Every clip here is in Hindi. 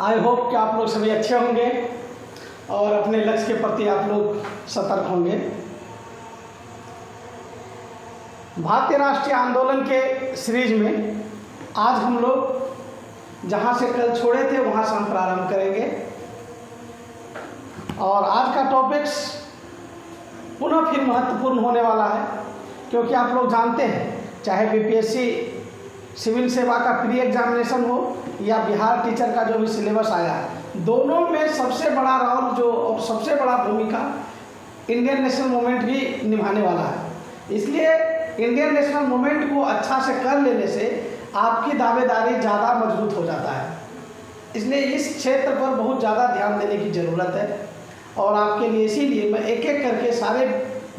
आई होप कि आप लोग सभी अच्छे होंगे और अपने लक्ष्य के प्रति आप लोग सतर्क होंगे। भारतीय राष्ट्रीय आंदोलन के सीरीज में आज हम लोग जहां से कल छोड़े थे वहां से हम प्रारंभ करेंगे और आज का टॉपिक्स पुनः फिर महत्वपूर्ण होने वाला है, क्योंकि आप लोग जानते हैं चाहे बीपीएससी सिविल सेवा का प्री एग्जामिनेशन हो या बिहार टीचर का जो भी सिलेबस आया है, दोनों में सबसे बड़ा रोल जो और सबसे बड़ा भूमिका इंडियन नेशनल मूवमेंट भी निभाने वाला है। इसलिए इंडियन नेशनल मूवमेंट को अच्छा से कर लेने से आपकी दावेदारी ज़्यादा मजबूत हो जाता है। इसलिए इस क्षेत्र पर बहुत ज़्यादा ध्यान देने की ज़रूरत है और आपके लिए इसीलिए मैं एक एक करके सारे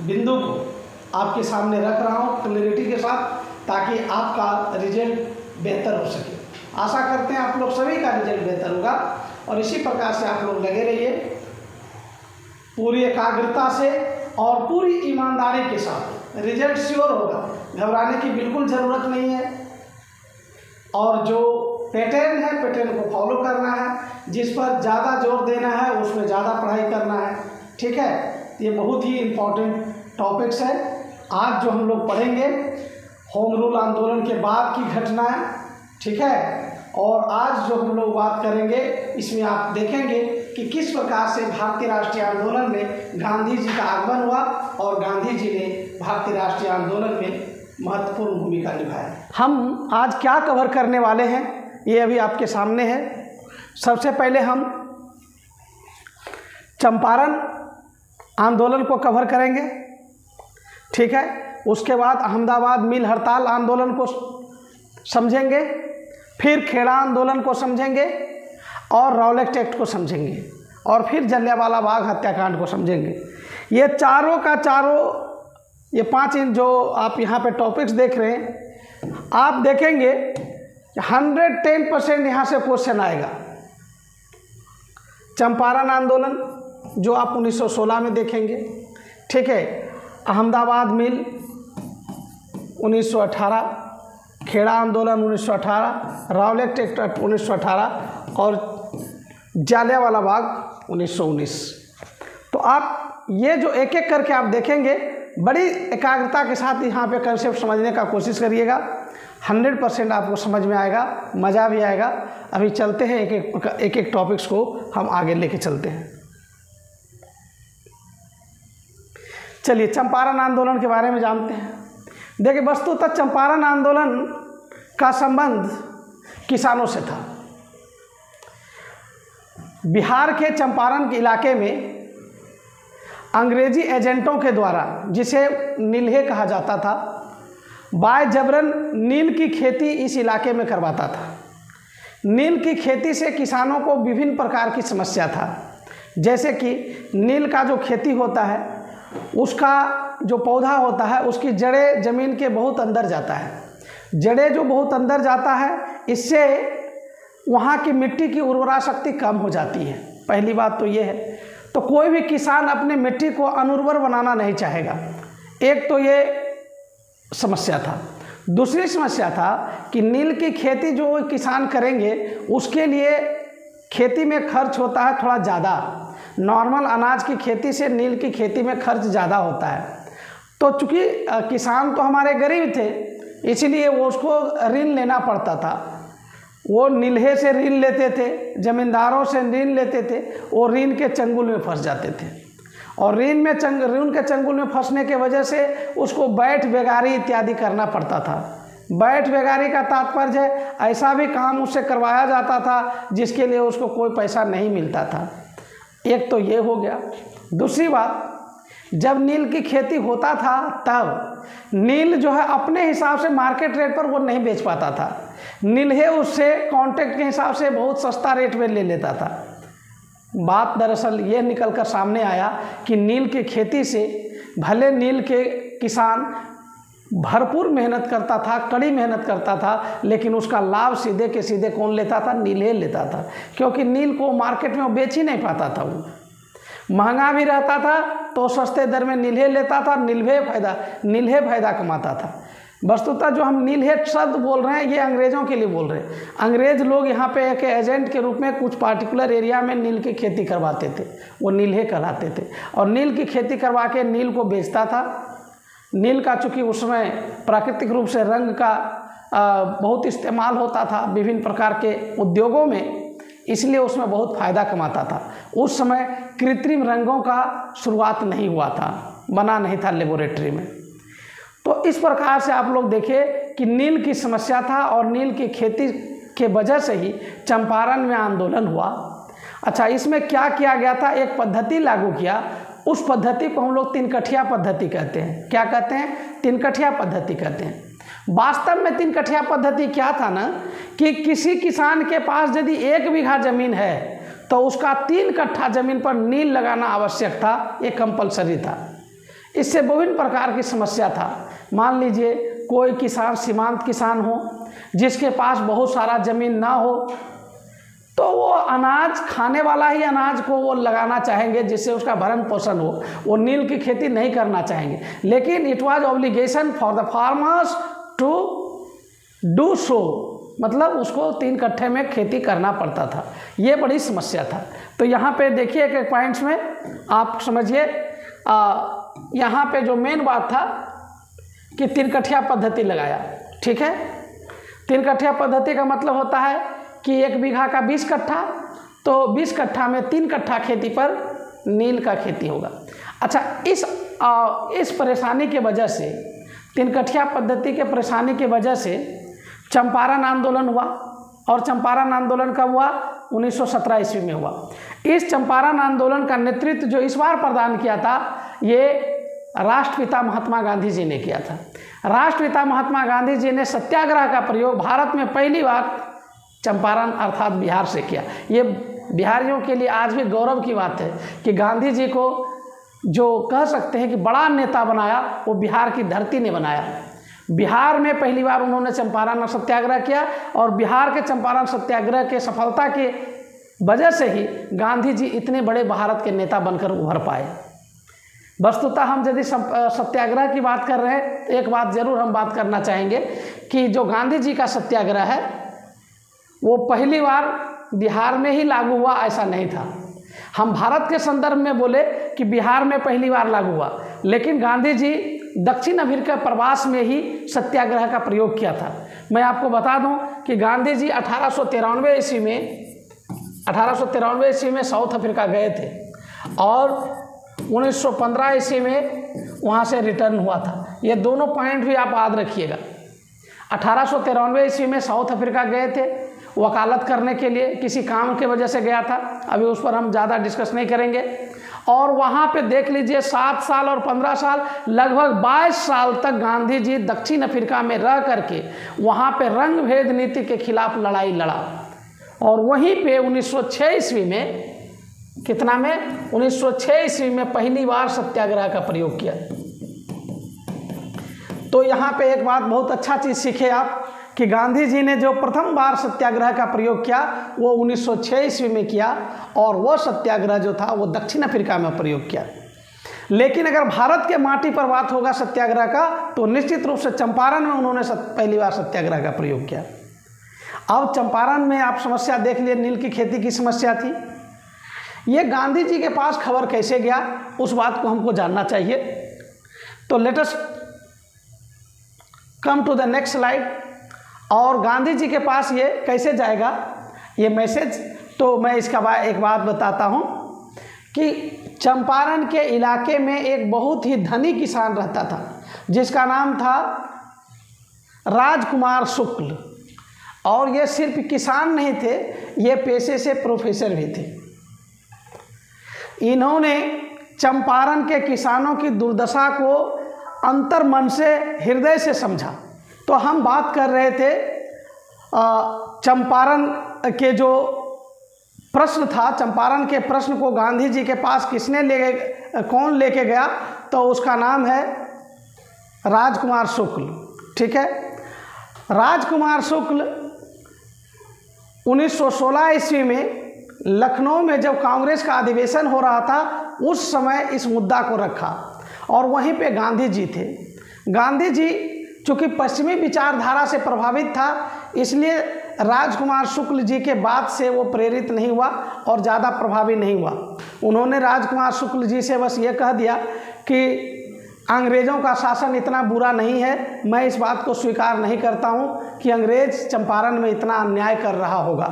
बिंदु को आपके सामने रख रहा हूँ क्लैरिटी के साथ, ताकि आपका रिजल्ट बेहतर हो सके। आशा करते हैं आप लोग सभी का रिजल्ट बेहतर होगा और इसी प्रकार से आप लोग लगे रहिए पूरी एकाग्रता से और पूरी ईमानदारी के साथ। रिजल्ट श्योर होगा, घबराने की बिल्कुल ज़रूरत नहीं है और जो पैटर्न है पैटर्न को फॉलो करना है, जिस पर ज़्यादा जोर देना है उसमें ज़्यादा पढ़ाई करना है। ठीक है, ये बहुत ही इम्पोर्टेंट टॉपिक्स है। आज जो हम लोग पढ़ेंगे होम रूल आंदोलन के बाद की घटनाएं, ठीक है, और आज जो हम लोग बात करेंगे इसमें आप देखेंगे कि किस प्रकार से भारतीय राष्ट्रीय आंदोलन में गांधी जी का आगमन हुआ और गांधी जी ने भारतीय राष्ट्रीय आंदोलन में महत्वपूर्ण भूमिका निभाई। हम आज क्या कवर करने वाले हैं ये अभी आपके सामने है। सबसे पहले हम चंपारण आंदोलन को कवर करेंगे, ठीक है। उसके बाद अहमदाबाद मिल हड़ताल आंदोलन को समझेंगे, फिर खेड़ा आंदोलन को समझेंगे और रॉलेट एक्ट को समझेंगे और फिर जलियांवाला बाग हत्याकांड को समझेंगे। ये चारों का चारों ये 5 जो आप यहाँ पे टॉपिक्स देख रहे हैं, आप देखेंगे 110% यहाँ से क्वेश्चन आएगा। चंपारण आंदोलन जो आप 1916 में देखेंगे, ठीक है, अहमदाबाद मिल 1918, खेड़ा आंदोलन 1918, रॉलेट एक्ट 1918 और जलियांवाला बाग 1919। तो आप ये जो एक एक करके आप देखेंगे, बड़ी एकाग्रता के साथ यहाँ पे कंसेप्ट समझने का कोशिश करिएगा। 100% आपको समझ में आएगा, मज़ा भी आएगा। अभी चलते हैं एक एक टॉपिक्स को हम आगे लेके चलते हैं। चलिए चंपारण आंदोलन के बारे में जानते हैं। देखिए वस्तुतः चंपारण आंदोलन का संबंध किसानों से था। बिहार के चंपारण के इलाके में अंग्रेजी एजेंटों के द्वारा, जिसे नील्हे कहा जाता था, बाय जबरन नील की खेती इस इलाके में करवाता था। नील की खेती से किसानों को विभिन्न प्रकार की समस्या था, जैसे कि नील का जो खेती होता है उसका जो पौधा होता है उसकी जड़ें ज़मीन के बहुत अंदर जाता है। जड़ें जो बहुत अंदर जाता है, इससे वहाँ की मिट्टी की उर्वरा शक्ति कम हो जाती है। पहली बात तो ये है। तो कोई भी किसान अपने मिट्टी को अनुर्वर बनाना नहीं चाहेगा। एक तो ये समस्या था। दूसरी समस्या था कि नील की खेती जो किसान करेंगे उसके लिए खेती में खर्च होता है थोड़ा ज़्यादा। नॉर्मल अनाज की खेती से नील की खेती में खर्च ज़्यादा होता है। तो चूँकि किसान तो हमारे गरीब थे, इसीलिए वो उसको ऋण लेना पड़ता था। वो नील्हे से ऋण लेते थे, ज़मींदारों से ऋण लेते थे, वो ऋण के चंगुल में फंस जाते थे और ऋण के चंगुल में फंसने के वजह से उसको बैठ बेगारी इत्यादि करना पड़ता था। बैठ बेगारी का तात्पर्य है ऐसा भी काम उससे करवाया जाता था जिसके लिए उसको कोई पैसा नहीं मिलता था। एक तो ये हो गया। दूसरी बात, जब नील की खेती होता था तब नील जो है अपने हिसाब से मार्केट रेट पर वो नहीं बेच पाता था। नील्हे उससे कॉन्ट्रैक्ट के हिसाब से बहुत सस्ता रेट में ले लेता था। बात दरअसल ये निकल कर सामने आया कि नील की खेती से भले नील के किसान भरपूर मेहनत करता था, कड़ी मेहनत करता था, लेकिन उसका लाभ सीधे के सीधे कौन लेता था? नील्हे लेता था, क्योंकि नील को मार्केट में बेच ही नहीं पाता था। वो महंगा भी रहता था तो सस्ते दर में नील्हे लेता था, नील्हे फायदा कमाता था। वस्तुतः जो हम नीलहे शब्द बोल रहे हैं ये अंग्रेज़ों के लिए बोल रहे हैं। अंग्रेज़ लोग यहाँ पे एक एजेंट के रूप में कुछ पार्टिकुलर एरिया में नील की खेती करवाते थे, वो नीलहे कहलाते थे, और नील की खेती करवा के नील को बेचता था। नील का चूँकि उस समय प्राकृतिक रूप से रंग का बहुत इस्तेमाल होता था विभिन्न प्रकार के उद्योगों में, इसलिए उसमें बहुत फ़ायदा कमाता था। उस समय कृत्रिम रंगों का शुरुआत नहीं हुआ था, बना नहीं था लेबोरेटरी में। तो इस प्रकार से आप लोग देखें कि नील की समस्या था और नील की खेती के वजह से ही चंपारण में आंदोलन हुआ। अच्छा, इसमें क्या किया गया था, एक पद्धति लागू किया, उस पद्धति को हम लोग 3 कठिया पद्धति कहते हैं। क्या कहते हैं? 3 कठिया पद्धति कहते हैं। वास्तव में 3 कठिया पद्धति क्या था ना, कि किसी किसान के पास यदि 1 बीघा ज़मीन है तो उसका 3 कट्ठा ज़मीन पर नील लगाना आवश्यक था, ये कंपलसरी था। इससे विभिन्न प्रकार की समस्या था। मान लीजिए कोई किसान सीमांत किसान हो जिसके पास बहुत सारा ज़मीन ना हो, तो वो अनाज खाने वाला ही अनाज को वो लगाना चाहेंगे जिससे उसका भरण पोषण हो, वो नील की खेती नहीं करना चाहेंगे। लेकिन it was obligation for the farmers to do so, मतलब उसको 3 कट्ठे में खेती करना पड़ता था। ये बड़ी समस्या था। तो यहाँ पे देखिए एक पॉइंट्स में आप समझिए, यहाँ पे जो मेन बात था कि 3 कठिया पद्धति लगाया। ठीक है, 3 कठिया पद्धति का मतलब होता है कि 1 बीघा का 20 कट्ठा, तो 20 कट्ठा में 3 कट्ठा खेती पर नील का खेती होगा। अच्छा, इस परेशानी के वजह से, 3 कठिया पद्धति के परेशानी के वजह से चंपारण आंदोलन हुआ। और चंपारण आंदोलन कब हुआ? 1917 ईस्वी में हुआ। इस चंपारण आंदोलन का नेतृत्व जो इस बार प्रदान किया था, ये राष्ट्रपिता महात्मा गांधी जी ने किया था। राष्ट्रपिता महात्मा गांधी जी ने सत्याग्रह का प्रयोग भारत में पहली बार चंपारण अर्थात बिहार से किया। ये बिहारियों के लिए आज भी गौरव की बात है कि गांधी जी को जो कह सकते हैं कि बड़ा नेता बनाया, वो बिहार की धरती ने बनाया। बिहार में पहली बार उन्होंने चंपारण सत्याग्रह किया और बिहार के चंपारण सत्याग्रह के सफलता के वजह से ही गांधी जी इतने बड़े भारत के नेता बनकर उभर पाए। वस्तुतः हम यदि सत्याग्रह की बात कर रहे हैं तो एक बात ज़रूर हम बात करना चाहेंगे कि जो गांधी जी का सत्याग्रह है वो पहली बार बिहार में ही लागू हुआ, ऐसा नहीं था। हम भारत के संदर्भ में बोले कि बिहार में पहली बार लागू हुआ, लेकिन गांधी जी दक्षिण अफ्रीका प्रवास में ही सत्याग्रह का प्रयोग किया था। मैं आपको बता दूं कि गांधी जी 1893 ईस्वी में साउथ अफ्रीका गए थे और 1915 ईस्वी में वहाँ से रिटर्न हुआ था। ये दोनों पॉइंट भी आप याद रखिएगा। 1893 ईस्वी में साउथ अफ्रीका गए थे वकालत करने के लिए, किसी काम के वजह से गया था, अभी उस पर हम ज़्यादा डिस्कस नहीं करेंगे। और वहाँ पे देख लीजिए 7 साल और 15 साल, लगभग 22 साल तक गांधी जी दक्षिण अफ्रीका में रह करके वहाँ पे रंग भेद नीति के खिलाफ लड़ाई लड़ा। और वहीं पे 1906 ईस्वी में, कितना में, 1906 ईस्वी में पहली बार सत्याग्रह का प्रयोग किया। तो यहाँ पे एक बात बहुत अच्छा चीज़ सीखे आप कि गांधी जी ने जो प्रथम बार सत्याग्रह का प्रयोग किया वो 1906 ईस्वी में किया और वो सत्याग्रह जो था वो दक्षिण अफ्रीका में प्रयोग किया। लेकिन अगर भारत के माटी पर बात होगा सत्याग्रह का तो निश्चित रूप से चंपारण में उन्होंने पहली बार सत्याग्रह का प्रयोग किया। अब चंपारण में आप समस्या देख लिए, नील की खेती की समस्या थी। ये गांधी जी के पास खबर कैसे गया, उस बात को हमको जानना चाहिए। तो let us come to the next slide. और गांधी जी के पास ये कैसे जाएगा ये मैसेज, तो मैं इसका एक बात बताता हूँ कि चंपारण के इलाके में एक बहुत ही धनी किसान रहता था जिसका नाम था राजकुमार शुक्ल। और ये सिर्फ किसान नहीं थे, ये पेशे से प्रोफेसर भी थे। इन्होंने चंपारण के किसानों की दुर्दशा को अंतर्मन से, हृदय से समझा। तो हम बात कर रहे थे चंपारण के जो प्रश्न था, चंपारण के प्रश्न को गांधी जी के पास कौन लेके गया, तो उसका नाम है राजकुमार शुक्ल। ठीक है, राजकुमार शुक्ल 1916 ईस्वी में लखनऊ में जब कांग्रेस का अधिवेशन हो रहा था उस समय इस मुद्दा को रखा और वहीं पे गांधी जी थे। गांधी जी चूँकि पश्चिमी विचारधारा से प्रभावित था, इसलिए राजकुमार शुक्ल जी के बाद से वो प्रेरित नहीं हुआ और ज़्यादा प्रभावी नहीं हुआ। उन्होंने राजकुमार शुक्ल जी से बस ये कह दिया कि अंग्रेज़ों का शासन इतना बुरा नहीं है, मैं इस बात को स्वीकार नहीं करता हूँ कि अंग्रेज़ चंपारण में इतना अन्याय कर रहा होगा।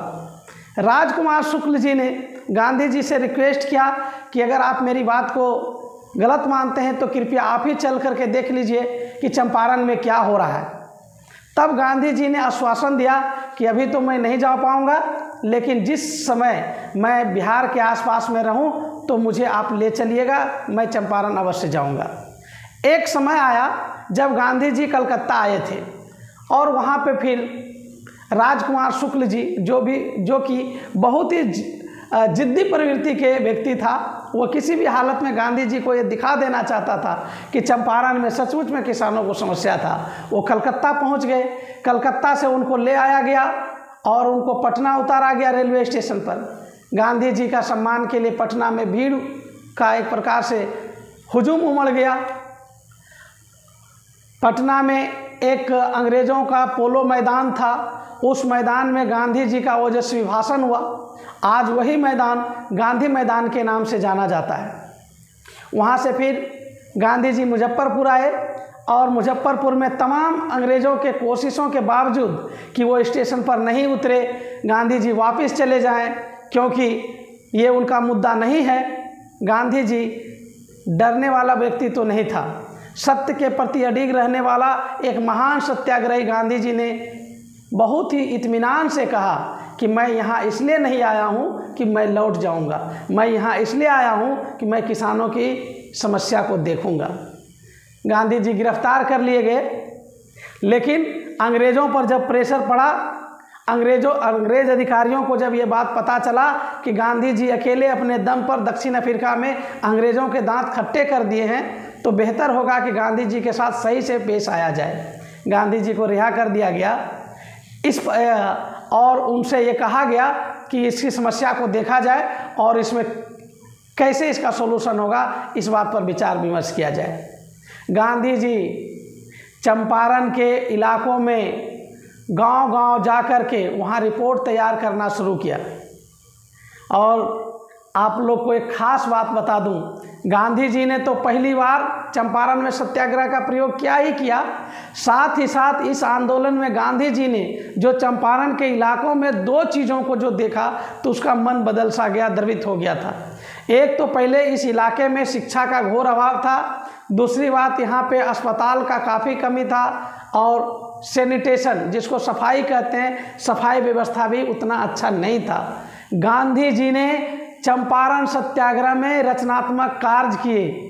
राजकुमार शुक्ल जी ने गांधी जी से रिक्वेस्ट किया कि अगर आप मेरी बात को गलत मानते हैं तो कृपया आप ही चल करके देख लीजिए कि चंपारण में क्या हो रहा है। तब गांधी जी ने आश्वासन दिया कि अभी तो मैं नहीं जा पाऊंगा, लेकिन जिस समय मैं बिहार के आसपास में रहूं तो मुझे आप ले चलिएगा, मैं चंपारण अवश्य जाऊंगा। एक समय आया जब गांधी जी कलकत्ता आए थे और वहाँ पे फिर राजकुमार शुक्ल जी जो कि बहुत ही जिद्दी प्रवृत्ति के व्यक्ति था, वो किसी भी हालत में गांधी जी को ये दिखा देना चाहता था कि चंपारण में सचमुच में किसानों को समस्या था। वो कलकत्ता पहुंच गए। कलकत्ता से उनको ले आया गया और उनको पटना उतारा गया रेलवे स्टेशन पर। गांधी जी का सम्मान के लिए पटना में भीड़ का एक प्रकार से हुजूम उमड़ गया। पटना में एक अंग्रेज़ों का पोलो मैदान था, उस मैदान में गांधी जी का ओजस्वी भाषण हुआ। आज वही मैदान गांधी मैदान के नाम से जाना जाता है। वहाँ से फिर गांधी जी मुजफ्फरपुर आए और मुजफ्फरपुर में तमाम अंग्रेज़ों के कोशिशों के बावजूद कि वो स्टेशन पर नहीं उतरे, गांधी जी वापस चले जाएं, क्योंकि ये उनका मुद्दा नहीं है। गांधी जी डरने वाला व्यक्ति तो नहीं था, सत्य के प्रति अडिग रहने वाला एक महान सत्याग्रही गांधी जी ने बहुत ही इत्मीनान से कहा कि मैं यहाँ इसलिए नहीं आया हूँ कि मैं लौट जाऊँगा, मैं यहाँ इसलिए आया हूँ कि मैं किसानों की समस्या को देखूँगा। गांधी जी गिरफ्तार कर लिए गए, लेकिन अंग्रेज़ों पर जब प्रेशर पड़ा, अंग्रेज़ अधिकारियों को जब ये बात पता चला कि गांधी जी अकेले अपने दम पर दक्षिण अफ्रीका में अंग्रेज़ों के दांत खट्टे कर दिए हैं, तो बेहतर होगा कि गांधी जी के साथ सही से पेश आया जाए। गांधी जी को रिहा कर दिया गया और उनसे ये कहा गया कि इसकी समस्या को देखा जाए और इसमें कैसे इसका सॉल्यूशन होगा, इस बात पर विचार विमर्श किया जाए। गांधी जी चंपारण के इलाकों में गांव-गांव जा कर के वहाँ रिपोर्ट तैयार करना शुरू किया। और आप लोग को एक ख़ास बात बता दूं, गांधी जी ने तो पहली बार चंपारण में सत्याग्रह का प्रयोग किया ही किया, साथ ही साथ इस आंदोलन में गांधी जी ने जो चंपारण के इलाकों में दो चीज़ों को जो देखा तो उसका मन बदल सा गया, द्रवित हो गया था। एक तो पहले इस इलाके में शिक्षा का घोर अभाव था, दूसरी बात यहाँ पे अस्पताल का काफ़ी कमी था और सैनिटेशन जिसको सफाई कहते हैं, सफाई व्यवस्था भी उतना अच्छा नहीं था। गांधी जी ने चंपारण सत्याग्रह में रचनात्मक कार्य किए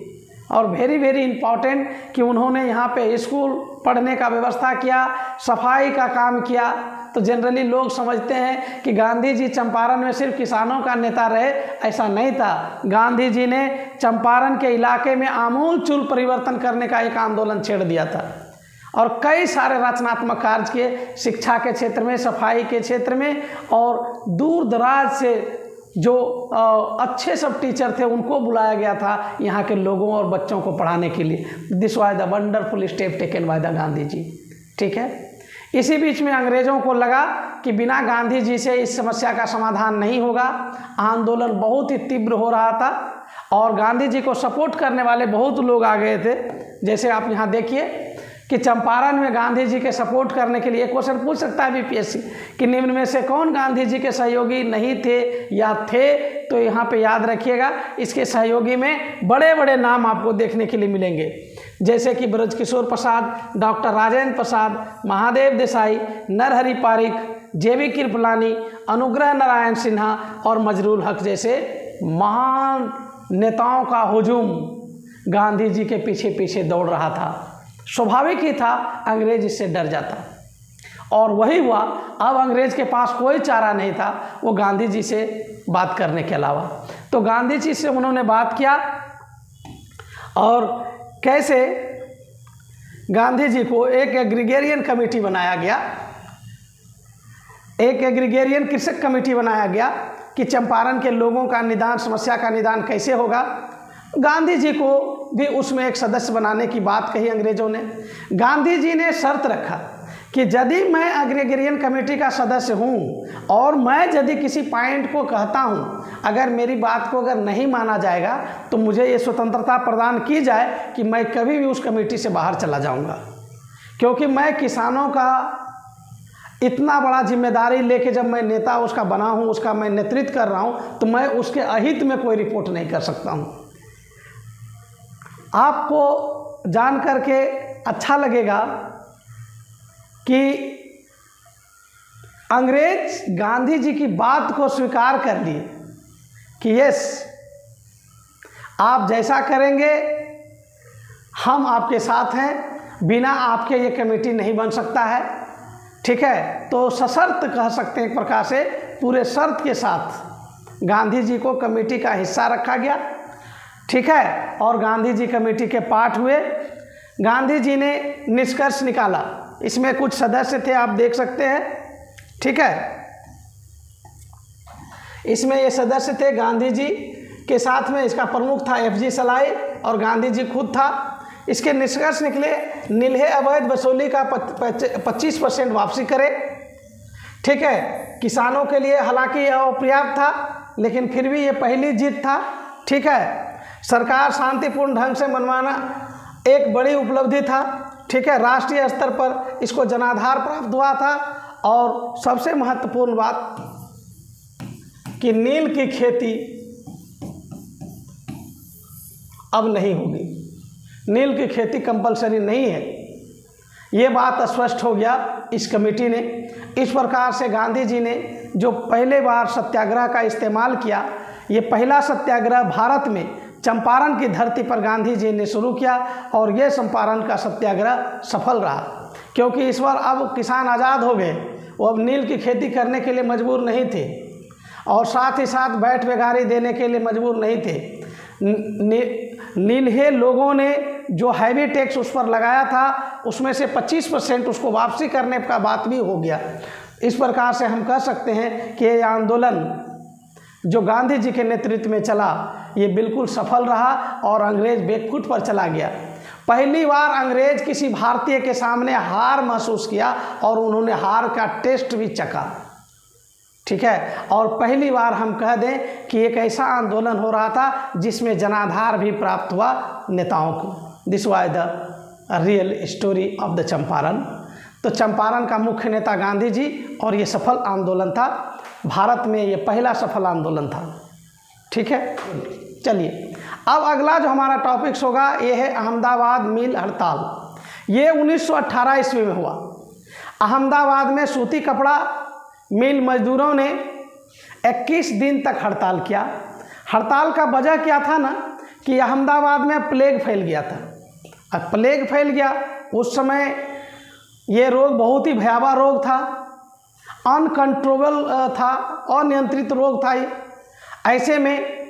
और वेरी इम्पॉर्टेंट कि उन्होंने यहाँ पे स्कूल पढ़ने का व्यवस्था किया, सफाई का काम किया। तो जनरली लोग समझते हैं कि गांधी जी चंपारण में सिर्फ किसानों का नेता रहे, ऐसा नहीं था। गांधी जी ने चंपारण के इलाके में आमूल चूल परिवर्तन करने का एक आंदोलन छेड़ दिया था और कई सारे रचनात्मक कार्य किए, शिक्षा के क्षेत्र में, सफाई के क्षेत्र में, और दूर दराज से जो अच्छे सब टीचर थे उनको बुलाया गया था यहाँ के लोगों और बच्चों को पढ़ाने के लिए। This was the wonderful step taken by the Gandhi ji. ठीक है, इसी बीच में अंग्रेज़ों को लगा कि बिना गांधी जी से इस समस्या का समाधान नहीं होगा। आंदोलन बहुत ही तीव्र हो रहा था और गांधी जी को सपोर्ट करने वाले बहुत लोग आ गए थे। जैसे आप यहाँ देखिए कि चंपारण में गांधी जी के सपोर्ट करने के लिए क्वेश्चन पूछ सकता है बीपीएससी कि निम्न में से कौन गांधी जी के सहयोगी नहीं थे या थे, तो यहाँ पे याद रखिएगा इसके सहयोगी में बड़े बड़े नाम आपको देखने के लिए मिलेंगे, जैसे कि ब्रजकिशोर प्रसाद, डॉक्टर राजेंद्र प्रसाद, महादेव देसाई, नरहरि पारिक, जेबी कृपलानी, अनुग्रह नारायण सिन्हा और मजरूल हक जैसे महान नेताओं का हुजूम गांधी जी के पीछे पीछे दौड़ रहा था। स्वाभाविक ही था, अंग्रेज इससे डर जाता और वही हुआ। अब अंग्रेज के पास कोई चारा नहीं था वो गांधी जी से बात करने के अलावा। तो गांधी जी से उन्होंने बात किया और कैसे गांधी जी को एक एग्रीगेरियन कमेटी बनाया गया, एक एग्रीगेरियन कृषक कमेटी बनाया गया कि चंपारण के लोगों का निदान, समस्या का निदान कैसे होगा। गांधी जी को भी उसमें एक सदस्य बनाने की बात कही अंग्रेज़ों ने। गांधी जी ने शर्त रखा कि यदि मैं एग्रीगेरियन कमेटी का सदस्य हूँ और मैं यदि किसी पॉइंट को कहता हूँ, अगर मेरी बात को अगर नहीं माना जाएगा तो मुझे ये स्वतंत्रता प्रदान की जाए कि मैं कभी भी उस कमेटी से बाहर चला जाऊँगा, क्योंकि मैं किसानों का इतना बड़ा जिम्मेदारी लेके जब मैं नेता उसका बना हूँ, उसका मैं नेतृत्व कर रहा हूँ, तो मैं उसके अहित में कोई रिपोर्ट नहीं कर सकता हूँ। आपको जान करके अच्छा लगेगा कि अंग्रेज गांधी जी की बात को स्वीकार कर लिए कि यस, आप जैसा करेंगे हम आपके साथ हैं, बिना आपके ये कमेटी नहीं बन सकता है, ठीक है। तो सशर्त कह सकते हैं एक प्रकार से, पूरे शर्त के साथ गांधी जी को कमेटी का हिस्सा रखा गया, ठीक है। और गांधी जी कमेटी के पार्ट हुए। गांधी जी ने निष्कर्ष निकाला, इसमें कुछ सदस्य थे, आप देख सकते हैं, ठीक है। इसमें ये सदस्य थे, गांधी जी के साथ में इसका प्रमुख था FG सलाई और गांधी जी खुद था। इसके निष्कर्ष निकले, नील्हे अवैध वसूली का 25% वापसी करे, ठीक है। किसानों के लिए हालांकि यह अपर्याप्त था, लेकिन फिर भी ये पहली जीत था, ठीक है। सरकार शांतिपूर्ण ढंग से मनवाना एक बड़ी उपलब्धि था, ठीक है। राष्ट्रीय स्तर पर इसको जनाधार प्राप्त हुआ था। और सबसे महत्वपूर्ण बात कि नील की खेती अब नहीं होगी, नील की खेती कंपलसरी नहीं है, ये बात स्पष्ट हो गया इस कमेटी ने। इस प्रकार से गांधी जी ने जो पहले बार सत्याग्रह का इस्तेमाल किया, ये पहला सत्याग्रह भारत में चंपारण की धरती पर गांधी जी ने शुरू किया और ये चंपारण का सत्याग्रह सफल रहा, क्योंकि इस बार अब किसान आज़ाद हो गए, वो अब नील की खेती करने के लिए मजबूर नहीं थे और साथ ही साथ बैठ बेगारी देने के लिए मजबूर नहीं थे। नील्हे लोगों ने जो हैवी टैक्स उस पर लगाया था, उसमें से 25% उसको वापसी करने का बात भी हो गया। इस प्रकार से हम कह सकते हैं कि ये आंदोलन जो गांधी जी के नेतृत्व में चला, ये बिल्कुल सफल रहा और अंग्रेज बैकफुट पर चला गया। पहली बार अंग्रेज किसी भारतीय के सामने हार महसूस किया और उन्होंने हार का टेस्ट भी चखा, ठीक है। और पहली बार हम कह दें कि एक ऐसा आंदोलन हो रहा था जिसमें जनाधार भी प्राप्त हुआ नेताओं को। This was the real story of the Champaran. तो चंपारण का मुख्य नेता गांधी जी और ये सफल आंदोलन था, भारत में ये पहला सफल आंदोलन था, ठीक है। चलिए अब अगला जो हमारा टॉपिक्स होगा ये है अहमदाबाद मिल हड़ताल। ये 1918 ईस्वी में हुआ। अहमदाबाद में सूती कपड़ा मिल मजदूरों ने 21 दिन तक हड़ताल किया। हड़ताल का वजह क्या था ना कि अहमदाबाद में प्लेग फैल गया था। अब प्लेग फैल गया, उस समय ये रोग बहुत ही भयावह रोग था, अनकंट्रोलेबल था, अनियंत्रित रोग था ये। ऐसे में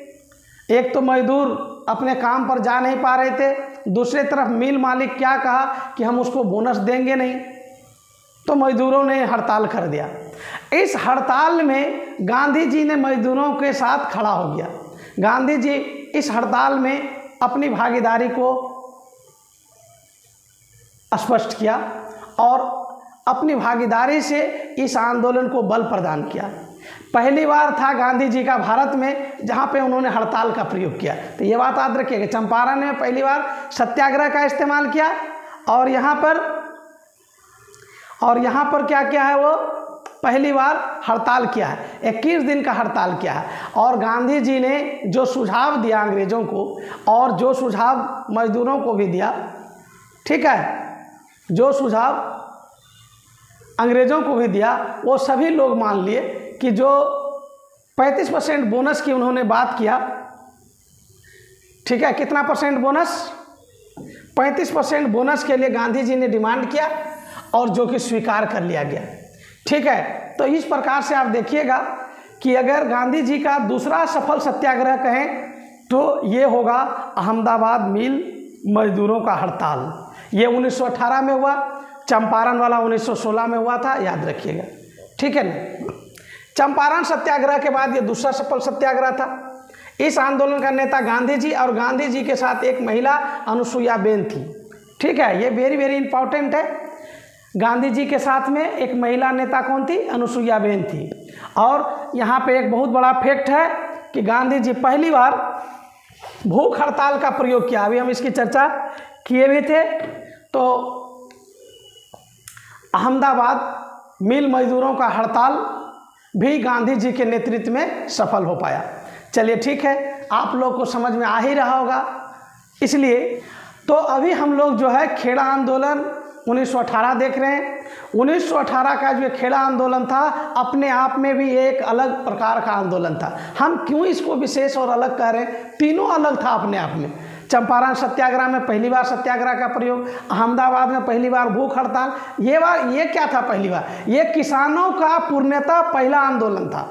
एक तो मजदूर अपने काम पर जा नहीं पा रहे थे, दूसरी तरफ मिल मालिक क्या कहा कि हम उसको बोनस देंगे नहीं, तो मजदूरों ने हड़ताल कर दिया। इस हड़ताल में गांधी जी ने मजदूरों के साथ खड़ा हो गया। गांधी जी इस हड़ताल में अपनी भागीदारी को स्पष्ट किया और अपनी भागीदारी से इस आंदोलन को बल प्रदान किया। पहली बार था गांधी जी का भारत में जहां पे उन्होंने हड़ताल का प्रयोग किया। तो ये बात याद रखिएगा, चंपारण में पहली बार सत्याग्रह का इस्तेमाल किया और यहाँ पर क्या किया है, वो पहली बार हड़ताल किया है, 21 दिन का हड़ताल किया है। और गांधी जी ने जो सुझाव दिया अंग्रेज़ों को और जो सुझाव मजदूरों को भी दिया, ठीक है, जो सुझाव अंग्रेज़ों को भी दिया वो सभी लोग मान लिए कि जो 35% बोनस की उन्होंने बात किया, ठीक है, कितना परसेंट बोनस, 35% बोनस के लिए गांधी जी ने डिमांड किया और जो कि स्वीकार कर लिया गया, ठीक है। तो इस प्रकार से आप देखिएगा कि अगर गांधी जी का दूसरा सफल सत्याग्रह कहें तो ये होगा अहमदाबाद मिल मजदूरों का हड़ताल। ये 1918 में हुआ, चंपारण वाला 1916 में हुआ था, याद रखिएगा, ठीक है ना। चंपारण सत्याग्रह के बाद ये दूसरा सफल सत्याग्रह था। इस आंदोलन का नेता गांधी जी और गांधी जी के साथ एक महिला अनुसुईया बेन थी। ठीक है, ये वेरी वेरी इंपॉर्टेंट है। गांधी जी के साथ में एक महिला नेता कौन थी? अनुसुईया बेन थी। और यहाँ पे एक बहुत बड़ा फैक्ट है कि गांधी जी पहली बार भूख हड़ताल का प्रयोग किया। अभी हम इसकी चर्चा किए भी थे। तो अहमदाबाद मिल मजदूरों का हड़ताल भी गांधी जी के नेतृत्व में सफल हो पाया। चलिए ठीक है, आप लोग को समझ में आ ही रहा होगा। इसलिए तो अभी हम लोग जो है खेड़ा आंदोलन 1918 देख रहे हैं। 1918 का जो खेड़ा आंदोलन था अपने आप में भी एक अलग प्रकार का आंदोलन था। हम क्यों इसको विशेष और अलग कह रहे हैं? तीनों अलग था अपने आप में। चंपारण सत्याग्रह में पहली बार सत्याग्रह का प्रयोग, अहमदाबाद में पहली बार भूख हड़ताल। ये क्या था? पहली बार ये किसानों का पूर्णतः पहला आंदोलन था।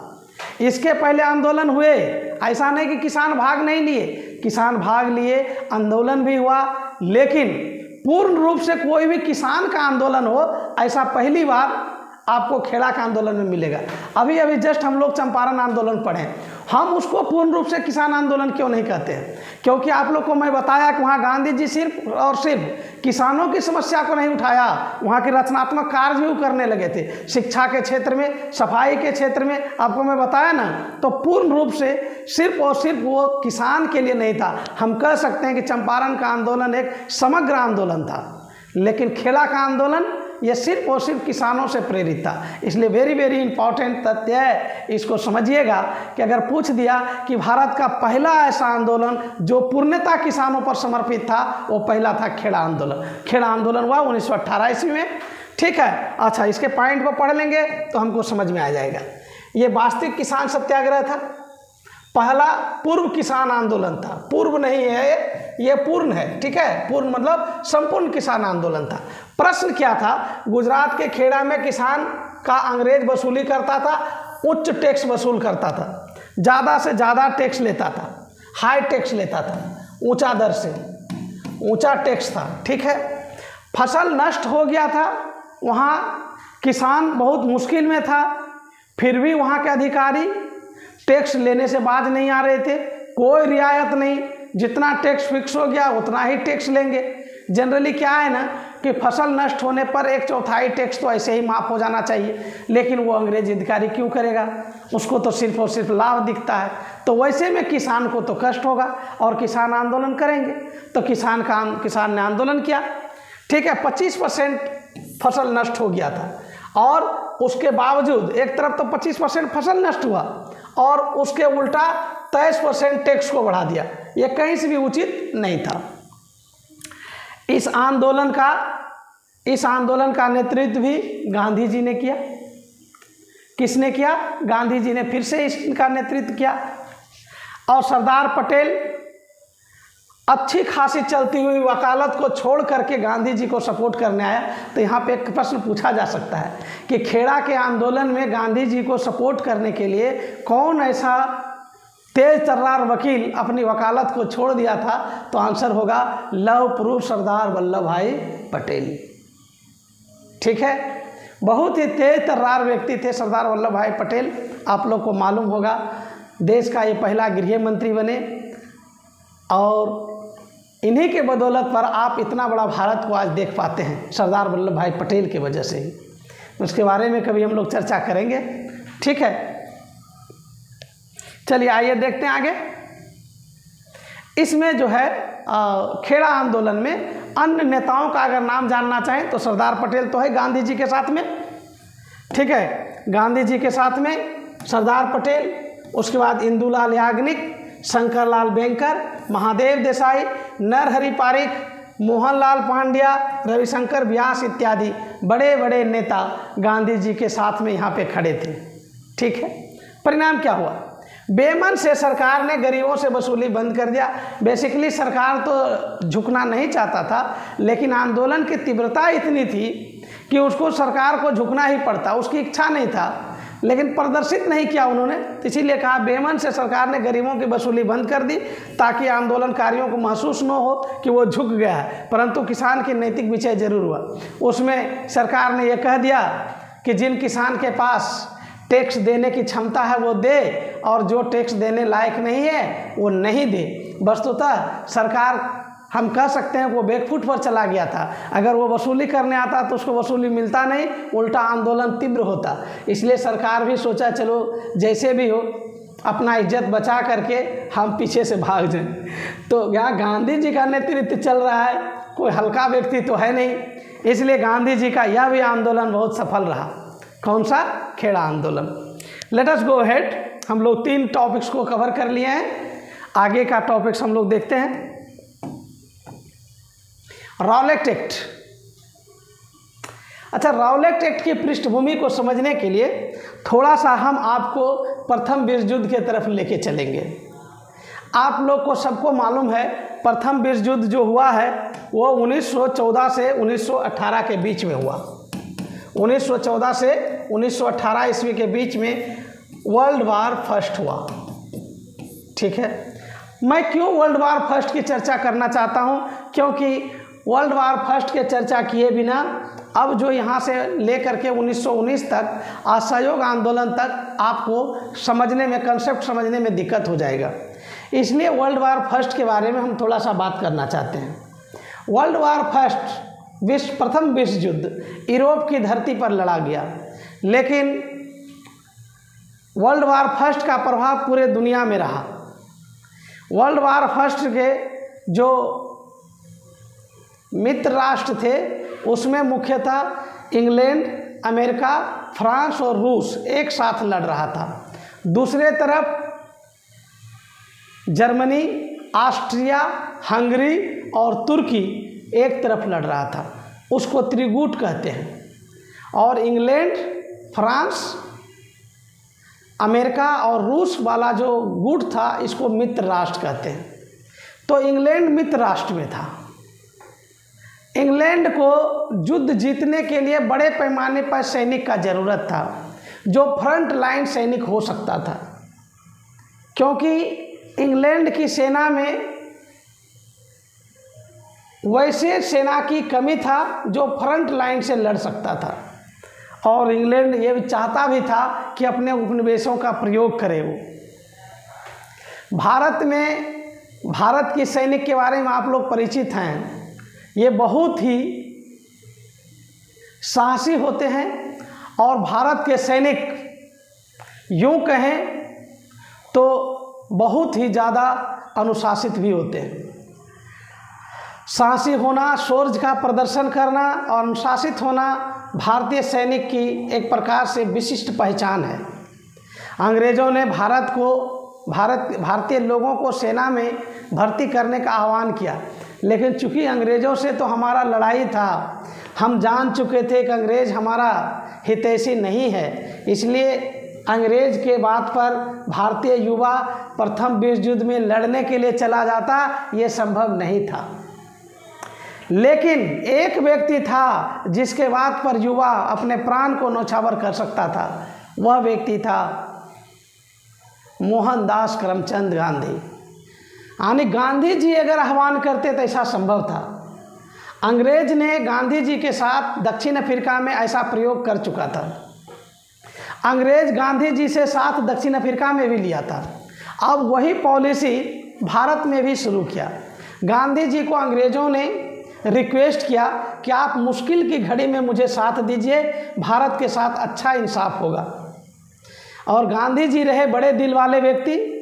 इसके पहले आंदोलन हुए, ऐसा नहीं कि किसान भाग नहीं लिए, किसान भाग लिए, आंदोलन भी हुआ, लेकिन पूर्ण रूप से कोई भी किसान का आंदोलन हो ऐसा पहली बार आपको खेड़ा का आंदोलन में मिलेगा। अभी अभी जस्ट हम लोग चंपारण आंदोलन पढ़े, हम उसको पूर्ण रूप से किसान आंदोलन क्यों नहीं कहते हैं? क्योंकि आप लोग को मैं बताया कि वहाँ गांधी जी सिर्फ और सिर्फ किसानों की समस्या को नहीं उठाया, वहाँ के रचनात्मक कार्य भी वो करने लगे थे। शिक्षा के क्षेत्र में, सफाई के क्षेत्र में, आपको मैं बताया ना, तो पूर्ण रूप से सिर्फ और सिर्फ वो किसान के लिए नहीं था। हम कह सकते हैं कि चंपारण का आंदोलन एक समग्र आंदोलन था, लेकिन खेड़ा का आंदोलन ये सिर्फ और सिर्फ किसानों से प्रेरित था। इसलिए वेरी वेरी इंपॉर्टेंट तथ्य है, इसको समझिएगा कि अगर पूछ दिया कि भारत का पहला ऐसा आंदोलन जो पूर्णतः किसानों पर समर्पित था, वो पहला था खेड़ा आंदोलन। खेड़ा आंदोलन हुआ 1918 ईस्वी में। ठीक है, अच्छा इसके पॉइंट को पढ़ लेंगे तो हमको समझ में आ जाएगा। ये वास्तविक किसान सत्याग्रह था, पहला पूर्व किसान आंदोलन था। पूर्व नहीं है, ये पूर्ण है। ठीक है, पूर्ण मतलब संपूर्ण किसान आंदोलन था। प्रश्न क्या था? गुजरात के खेड़ा में किसान का अंग्रेज वसूली करता था, उच्च टैक्स वसूल करता था, ज़्यादा से ज़्यादा टैक्स लेता था, हाई टैक्स लेता था, ऊंचा दर से ऊंचा टैक्स था। ठीक है, फसल नष्ट हो गया था, वहाँ किसान बहुत मुश्किल में था, फिर भी वहाँ के अधिकारी टैक्स लेने से बाज नहीं आ रहे थे। कोई रियायत नहीं, जितना टैक्स फिक्स हो गया उतना ही टैक्स लेंगे। जनरली क्या है ना कि फसल नष्ट होने पर 1/4 टैक्स तो ऐसे ही माफ़ हो जाना चाहिए, लेकिन वो अंग्रेज अधिकारी क्यों करेगा? उसको तो सिर्फ और सिर्फ लाभ दिखता है। तो वैसे में किसान को तो कष्ट होगा और किसान आंदोलन करेंगे। तो किसान ने आंदोलन किया। ठीक है, 25% फसल नष्ट हो गया था और उसके बावजूद एक तरफ तो 25% फसल नष्ट हुआ और उसके उल्टा 23% टैक्स को बढ़ा दिया। ये कहीं से भी उचित नहीं था। इस आंदोलन का नेतृत्व भी गांधी जी ने किया। किसने किया? गांधी जी ने फिर से इसका नेतृत्व किया। और सरदार पटेल अच्छी खासी चलती हुई वकालत को छोड़ करके गांधी जी को सपोर्ट करने आया। तो यहाँ पे एक प्रश्न पूछा जा सकता है कि खेड़ा के आंदोलन में गांधी जी को सपोर्ट करने के लिए कौन ऐसा तेज तर्रार वकील अपनी वकालत को छोड़ दिया था? तो आंसर होगा लौह पुरुष सरदार वल्लभ भाई पटेल। ठीक है, बहुत ही तेज तर्रार व्यक्ति थे सरदार वल्लभ भाई पटेल। आप लोग को मालूम होगा, देश का ये पहला गृह मंत्री बने और इन्हीं के बदौलत पर आप इतना बड़ा भारत को आज देख पाते हैं, सरदार वल्लभ भाई पटेल की वजह से ही। उसके बारे में कभी हम लोग चर्चा करेंगे। ठीक है, चलिए आइए देखते हैं आगे। इसमें जो है खेड़ा आंदोलन में अन्य नेताओं का अगर नाम जानना चाहें तो सरदार पटेल तो है गांधी जी के साथ में। ठीक है, गांधी जी के साथ में सरदार पटेल, उसके बाद इंदुलाल याग्निक, शंकरलाल बैंकर, महादेव देसाई, नरहरि पारिख, मोहनलाल पांड्या, रविशंकर व्यास इत्यादि बड़े बड़े नेता गांधी जी के साथ में यहाँ पे खड़े थे। ठीक है, परिणाम क्या हुआ? बेमन से सरकार ने गरीबों से वसूली बंद कर दिया। बेसिकली सरकार तो झुकना नहीं चाहता था, लेकिन आंदोलन की तीव्रता इतनी थी कि उसको सरकार को झुकना ही पड़ता। उसकी इच्छा नहीं था, लेकिन प्रदर्शित नहीं किया उन्होंने। इसीलिए कहा बेमन से सरकार ने गरीबों की वसूली बंद कर दी ताकि आंदोलनकारियों को महसूस न हो कि वो झुक गया है। परंतु किसान की नैतिक विजय जरूर हुआ। उसमें सरकार ने यह कह दिया कि जिन किसान के पास टैक्स देने की क्षमता है वो दे, और जो टैक्स देने लायक नहीं है वो नहीं दे। वस्तुतः सरकार हम कह सकते हैं वो बैकफुट पर चला गया था। अगर वो वसूली करने आता तो उसको वसूली मिलता नहीं, उल्टा आंदोलन तीव्र होता। इसलिए सरकार भी सोचा चलो जैसे भी हो अपना इज्जत बचा करके हम पीछे से भाग जाएं। तो यहाँ गांधी जी का नेतृत्व चल रहा है, कोई हल्का व्यक्ति तो है नहीं, इसलिए गांधी जी का यह भी आंदोलन बहुत सफल रहा। कौन सा? खेड़ा आंदोलन। Let us go ahead. हम लोग 3 टॉपिक्स को कवर कर लिए हैं, आगे का टॉपिक्स हम लोग देखते हैं। Rowlatt act. अच्छा, रॉलेट एक्ट की पृष्ठभूमि को समझने के लिए थोड़ा सा हम आपको प्रथम विश्व युद्ध के तरफ लेके चलेंगे। आप लोग को सबको मालूम है प्रथम विश्व युद्ध जो हुआ है वो 1914 से 1918 के बीच में हुआ। 1914 से 1918 ईस्वी के बीच में वर्ल्ड वार फर्स्ट हुआ। ठीक है, मैं क्यों वर्ल्ड वार फर्स्ट की चर्चा करना चाहता हूँ? क्योंकि वर्ल्ड वार फर्स्ट के चर्चा किए बिना अब जो यहाँ से लेकर के 1919 तक असहयोग आंदोलन तक आपको समझने में, कंसेप्ट समझने में दिक्कत हो जाएगा। इसलिए वर्ल्ड वार फर्स्ट के बारे में हम थोड़ा सा बात करना चाहते हैं। वर्ल्ड वार फर्स्ट प्रथम विश्व युद्ध यूरोप की धरती पर लड़ा गया, लेकिन वर्ल्ड वार फर्स्ट का प्रभाव पूरे दुनिया में रहा। वर्ल्ड वार फर्स्ट के जो मित्र राष्ट्र थे उसमें मुख्यतः इंग्लैंड, अमेरिका, फ्रांस और रूस एक साथ लड़ रहा था। दूसरे तरफ जर्मनी, ऑस्ट्रिया, हंगरी और तुर्की एक तरफ लड़ रहा था, उसको त्रिगुट कहते हैं। और इंग्लैंड, फ्रांस, अमेरिका और रूस वाला जो गुट था इसको मित्र राष्ट्र कहते हैं। तो इंग्लैंड मित्र राष्ट्र में था। इंग्लैंड को युद्ध जीतने के लिए बड़े पैमाने पर सैनिक का ज़रूरत था, जो फ्रंट लाइन सैनिक हो सकता था, क्योंकि इंग्लैंड की सेना में वैसे सेना की कमी था जो फ्रंट लाइन से लड़ सकता था। और इंग्लैंड ये भी चाहता भी था कि अपने उपनिवेशों का प्रयोग करे। वो भारत की सैनिक के बारे में आप लोग परिचित हैं। ये बहुत ही साहसी होते हैं और भारत के सैनिक यूँ कहें तो बहुत ही ज़्यादा अनुशासित भी होते हैं। साहसी होना, शौर्य का प्रदर्शन करना और अनुशासित होना भारतीय सैनिक की एक प्रकार से विशिष्ट पहचान है। अंग्रेज़ों ने भारतीय लोगों को सेना में भर्ती करने का आह्वान किया, लेकिन चूंकि अंग्रेज़ों से तो हमारा लड़ाई था, हम जान चुके थे कि अंग्रेज़ हमारा हितैषी नहीं है, इसलिए अंग्रेज़ के बात पर भारतीय युवा प्रथम विश्व युद्ध में लड़ने के लिए चला जाता, ये संभव नहीं था। लेकिन एक व्यक्ति था जिसके बात पर युवा अपने प्राण को न्यौछावर कर सकता था, वह व्यक्ति था मोहनदास करमचंद गांधी। यानी गांधी जी अगर आह्वान करते तो ऐसा संभव था। अंग्रेज ने गांधी जी के साथ दक्षिण अफ्रीका में ऐसा प्रयोग कर चुका था। अंग्रेज गांधी जी से साथ दक्षिण अफ्रीका में भी लिया था। अब वही पॉलिसी भारत में भी शुरू किया। गांधी जी को अंग्रेज़ों ने रिक्वेस्ट किया कि आप मुश्किल की घड़ी में मुझे साथ दीजिए, भारत के साथ अच्छा इंसाफ होगा। और गांधी जी रहे बड़े दिल वाले व्यक्ति,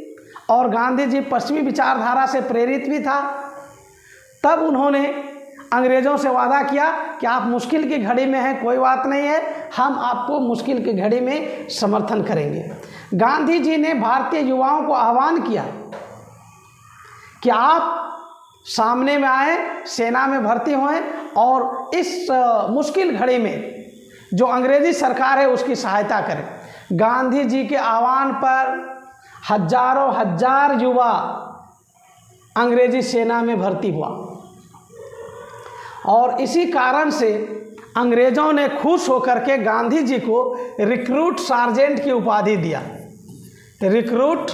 और गांधी जी पश्चिमी विचारधारा से प्रेरित भी था। तब उन्होंने अंग्रेज़ों से वादा किया कि आप मुश्किल की घड़ी में हैं, कोई बात नहीं है, हम आपको मुश्किल की घड़ी में समर्थन करेंगे। गांधी जी ने भारतीय युवाओं को आह्वान किया कि आप सामने में आए, सेना में भर्ती हों और इस मुश्किल घड़ी में जो अंग्रेज़ी सरकार है उसकी सहायता करें। गांधी जी के आह्वान पर हजारों हजार युवा अंग्रेजी सेना में भर्ती हुआ, और इसी कारण से अंग्रेज़ों ने खुश होकर के गांधी जी को रिक्रूट सार्जेंट की उपाधि दिया। रिक्रूट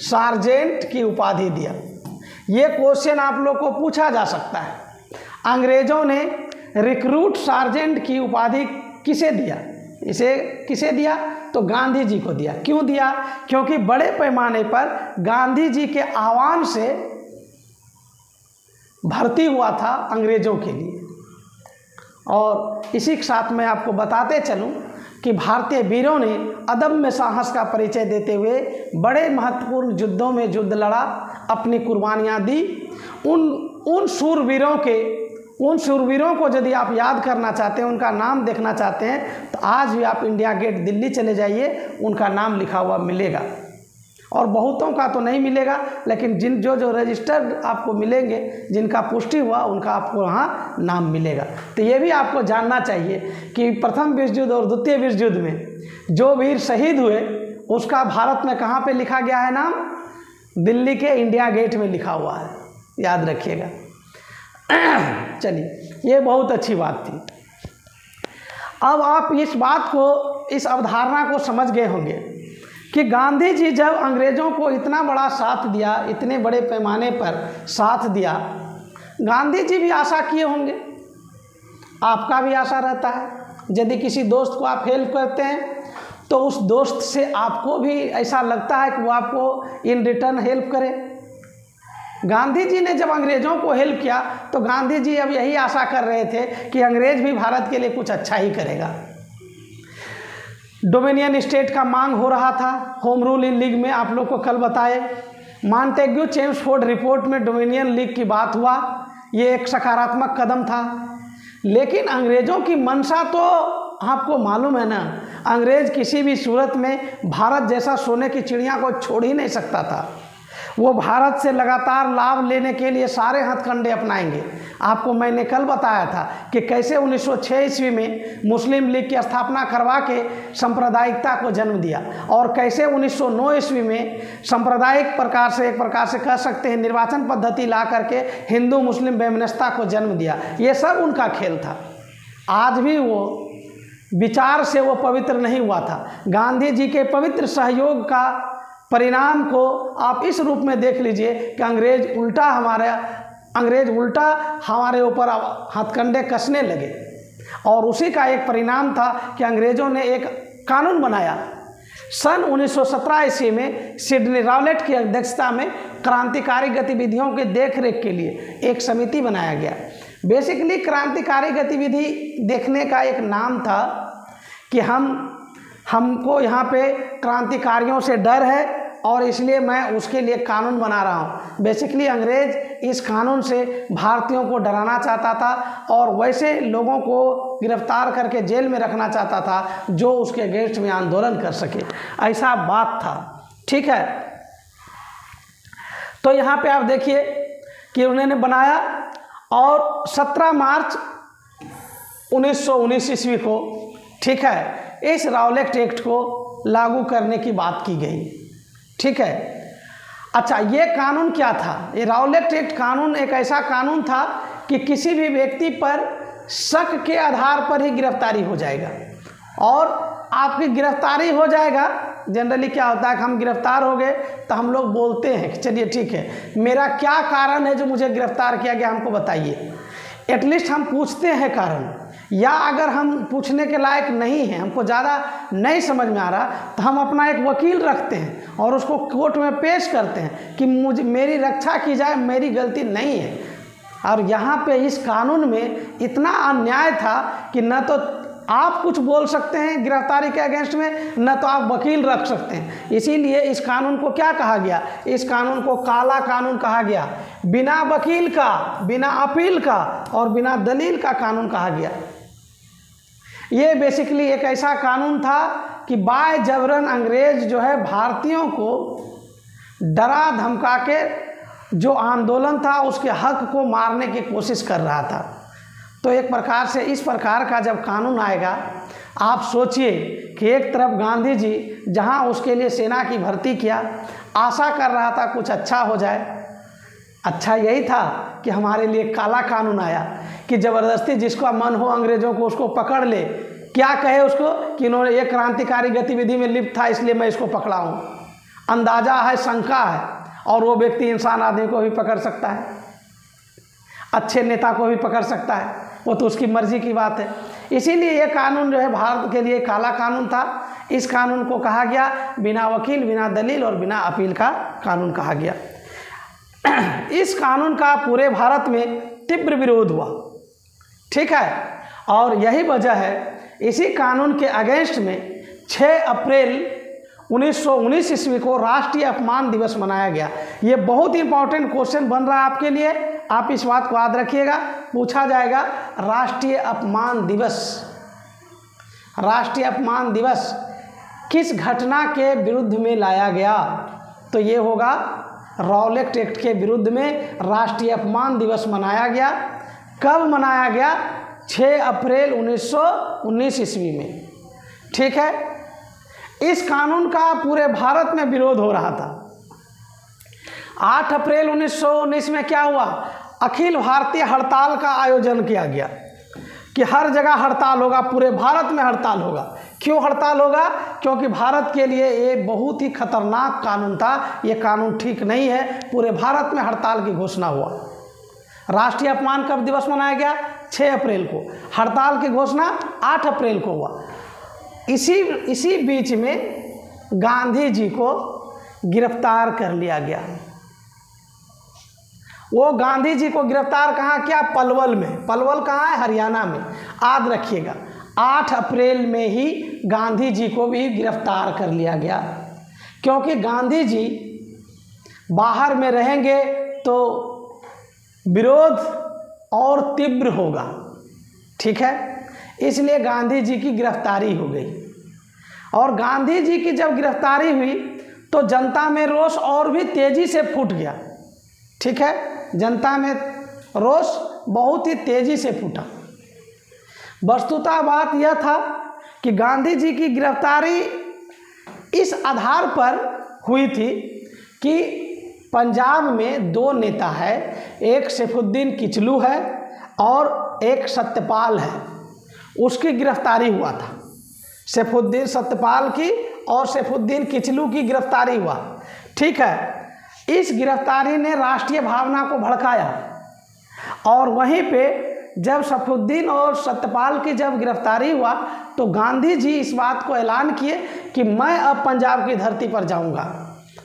सार्जेंट की उपाधि दिया। ये क्वेश्चन आप लोग को पूछा जा सकता है, अंग्रेज़ों ने रिक्रूट सार्जेंट की उपाधि किसे दिया? इसे किसे दिया? तो गांधी जी को दिया। क्यों दिया? क्योंकि बड़े पैमाने पर गांधी जी के आह्वान से भर्ती हुआ था अंग्रेज़ों के लिए। और इसी के साथ मैं आपको बताते चलूं कि भारतीय वीरों ने अदम्य साहस का परिचय देते हुए बड़े महत्वपूर्ण युद्धों में युद्ध लड़ा, अपनी कुर्बानियाँ दी। उन शूरवीरों को यदि आप याद करना चाहते हैं, उनका नाम देखना चाहते हैं, तो आज भी आप इंडिया गेट दिल्ली चले जाइए, उनका नाम लिखा हुआ मिलेगा। और बहुतों का तो नहीं मिलेगा, लेकिन जो रजिस्टर्ड आपको मिलेंगे, जिनका पुष्टि हुआ, उनका आपको वहाँ नाम मिलेगा। तो ये भी आपको जानना चाहिए कि प्रथम विश्व युद्ध और द्वितीय विश्व युद्ध में जो वीर शहीद हुए, उसका भारत में कहाँ पे लिखा गया है नाम? दिल्ली के इंडिया गेट में लिखा हुआ है, याद रखिएगा। चलिए, ये बहुत अच्छी बात थी। अब आप इस बात को, इस अवधारणा को समझ गए होंगे कि गांधी जी जब अंग्रेज़ों को इतना बड़ा साथ दिया, इतने बड़े पैमाने पर साथ दिया, गांधी जी भी आशा किए होंगे, आपका भी आशा रहता है। यदि किसी दोस्त को आप हेल्प करते हैं तो उस दोस्त से आपको भी ऐसा लगता है कि वो आपको इन रिटर्न हेल्प करे। गांधी जी ने जब अंग्रेज़ों को हेल्प किया तो गांधी जी अब यही आशा कर रहे थे कि अंग्रेज़ भी भारत के लिए कुछ अच्छा ही करेगा। डोमिनियन स्टेट का मांग हो रहा था, होम रूल इन लीग में आप लोग को कल बताए। मॉन्टेग्यू चेम्सफोर्ड रिपोर्ट में डोमिनियन लीग की बात हुआ, ये एक सकारात्मक कदम था। लेकिन अंग्रेज़ों की मंशा तो आपको मालूम है ना, अंग्रेज़ किसी भी सूरत में भारत जैसा सोने की चिड़िया को छोड़ ही नहीं सकता था। वो भारत से लगातार लाभ लेने के लिए सारे हथकंडे अपनाएंगे। आपको मैंने कल बताया था कि कैसे 1906 ईस्वी में मुस्लिम लीग की स्थापना करवा के सांप्रदायिकता को जन्म दिया, और कैसे 1909 ईस्वी में सांप्रदायिक प्रकार से, एक प्रकार से कह सकते हैं, निर्वाचन पद्धति ला करके हिंदू मुस्लिम वैमनस्यता को जन्म दिया। ये सब उनका खेल था। आज भी वो विचार से वो पवित्र नहीं हुआ था। गांधी जी के पवित्र सहयोग का परिणाम को आप इस रूप में देख लीजिए कि अंग्रेज उल्टा हमारे ऊपर हथकंडे कसने लगे। और उसी का एक परिणाम था कि अंग्रेज़ों ने एक कानून बनाया। सन 1917 ईस्वी में सिडनी रावलेट की अध्यक्षता में क्रांतिकारी गतिविधियों के देखरेख के लिए एक समिति बनाया गया। बेसिकली क्रांतिकारी गतिविधि देखने का एक नाम था कि हमको यहाँ पे क्रांतिकारियों से डर है और इसलिए मैं उसके लिए कानून बना रहा हूँ। बेसिकली अंग्रेज़ इस कानून से भारतीयों को डराना चाहता था और वैसे लोगों को गिरफ्तार करके जेल में रखना चाहता था जो उसके अगेंस्ट में आंदोलन कर सके, ऐसा बात था। ठीक है, तो यहाँ पे आप देखिए कि उन्होंने बनाया और 17 मार्च 1919 ईस्वी को, ठीक है, इस रावलेट एक्ट को लागू करने की बात की गई। ठीक है, अच्छा, ये कानून क्या था? ये रावलेट एक्ट कानून एक ऐसा कानून था कि किसी भी व्यक्ति पर शक के आधार पर ही गिरफ्तारी हो जाएगा, और आपकी गिरफ्तारी हो जाएगा। जनरली क्या होता है कि हम गिरफ्तार हो गए तो हम लोग बोलते हैं कि चलिए ठीक है, मेरा क्या कारण है जो मुझे गिरफ्तार किया गया, हमको बताइए। एटलीस्ट हम पूछते हैं कारण, या अगर हम पूछने के लायक नहीं हैं, हमको ज़्यादा नहीं समझ में आ रहा, तो हम अपना एक वकील रखते हैं और उसको कोर्ट में पेश करते हैं कि मेरी रक्षा की जाए, मेरी गलती नहीं है। और यहाँ पे इस कानून में इतना अन्याय था कि न तो आप कुछ बोल सकते हैं गिरफ्तारी के अगेंस्ट में, न तो आप वकील रख सकते हैं। इसीलिए इस कानून को क्या कहा गया? इस कानून को काला कानून कहा गया। बिना वकील का, बिना अपील का और बिना दलील का कानून कहा गया। ये बेसिकली एक ऐसा कानून था कि बाय जबरन अंग्रेज जो है भारतीयों को डरा धमका के जो आंदोलन था उसके हक को मारने की कोशिश कर रहा था। तो एक प्रकार से इस प्रकार का जब कानून आएगा, आप सोचिए कि एक तरफ गांधी जी जहां उसके लिए सेना की भर्ती किया, आशा कर रहा था कुछ अच्छा हो जाए। अच्छा यही था कि हमारे लिए काला कानून आया कि ज़बरदस्ती जिसका मन हो अंग्रेज़ों को उसको पकड़ ले। क्या कहे उसको कि इन्होंने एक क्रांतिकारी गतिविधि में लिप्त था इसलिए मैं इसको पकड़ा हूँ। अंदाज़ा है, शंका है, और वो व्यक्ति इंसान आदमी को भी पकड़ सकता है, अच्छे नेता को भी पकड़ सकता है, वो तो उसकी मर्जी की बात है। इसीलिए ये कानून जो है भारत के लिए काला कानून था। इस कानून को कहा गया बिना वकील, बिना दलील और बिना अपील का कानून कहा गया। इस कानून का पूरे भारत में तीव्र विरोध हुआ, ठीक है, और यही वजह है इसी कानून के अगेंस्ट में 6 अप्रैल 1919 ईस्वी को राष्ट्रीय अपमान दिवस मनाया गया। ये बहुत इंपॉर्टेंट क्वेश्चन बन रहा है आपके लिए, आप इस बात को याद रखिएगा, पूछा जाएगा राष्ट्रीय अपमान दिवस, राष्ट्रीय अपमान दिवस किस घटना के विरुद्ध में लाया गया? तो ये होगा रॉलेट एक्ट के विरुद्ध में राष्ट्रीय अपमान दिवस मनाया गया। कब मनाया गया? 6 अप्रैल 1919 ईस्वी में, ठीक है। इस कानून का पूरे भारत में विरोध हो रहा था। 8 अप्रैल 1919 में क्या हुआ? अखिल भारतीय हड़ताल का आयोजन किया गया कि हर जगह हड़ताल होगा, पूरे भारत में हड़ताल होगा। क्यों हड़ताल होगा? क्योंकि भारत के लिए ये बहुत ही खतरनाक कानून था, ये कानून ठीक नहीं है। पूरे भारत में हड़ताल की घोषणा हुआ। राष्ट्रीय अपमान कब दिवस मनाया गया? 6 अप्रैल को। हड़ताल की घोषणा 8 अप्रैल को हुआ। इसी बीच में गांधी जी को गिरफ्तार कर लिया गया। वो गांधी जी को गिरफ्तार कहाँ किया? पलवल में। पलवल कहाँ है? हरियाणा में। याद रखिएगा 8 अप्रैल में ही गांधी जी को भी गिरफ्तार कर लिया गया, क्योंकि गांधी जी बाहर में रहेंगे तो विरोध और तीव्र होगा, ठीक है, इसलिए गांधी जी की गिरफ्तारी हो गई। और गांधी जी की जब गिरफ्तारी हुई तो जनता में रोष और भी तेज़ी से फूट गया, ठीक है, जनता में रोष बहुत ही तेज़ी से फूटा। वस्तुतः बात यह था कि गांधी जी की गिरफ्तारी इस आधार पर हुई थी कि पंजाब में 2 नेता है, एक सैफुद्दीन किचलू है और एक सत्यपाल है, उसकी गिरफ्तारी हुआ था। सैफुद्दीन सत्यपाल की और सैफुद्दीन किचलू की गिरफ्तारी हुआ, ठीक है। इस गिरफ्तारी ने राष्ट्रीय भावना को भड़काया और वहीं पे जब सैफुद्दीन और सत्यपाल की जब गिरफ्तारी हुआ तो गांधी जी इस बात को ऐलान किए कि मैं अब पंजाब की धरती पर जाऊंगा।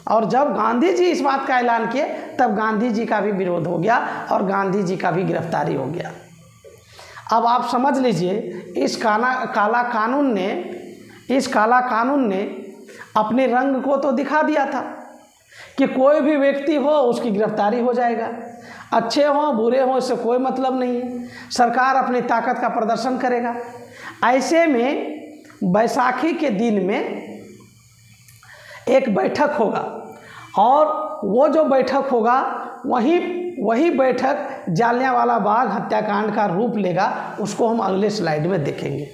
और जब गांधी जी इस बात का ऐलान किए तब गांधी जी का भी विरोध हो गया और गांधी जी का भी गिरफ्तारी हो गया। अब आप समझ लीजिए इस काला कानून ने अपने रंग को तो दिखा दिया था कि कोई भी व्यक्ति हो उसकी गिरफ्तारी हो जाएगा, अच्छे हों बुरे हों इससे कोई मतलब नहीं है, सरकार अपनी ताकत का प्रदर्शन करेगा। ऐसे में बैसाखी के दिन में एक बैठक होगा और वो जो बैठक होगा वही बैठक जालियांवाला बाग हत्याकांड का रूप लेगा। उसको हम अगले स्लाइड में देखेंगे,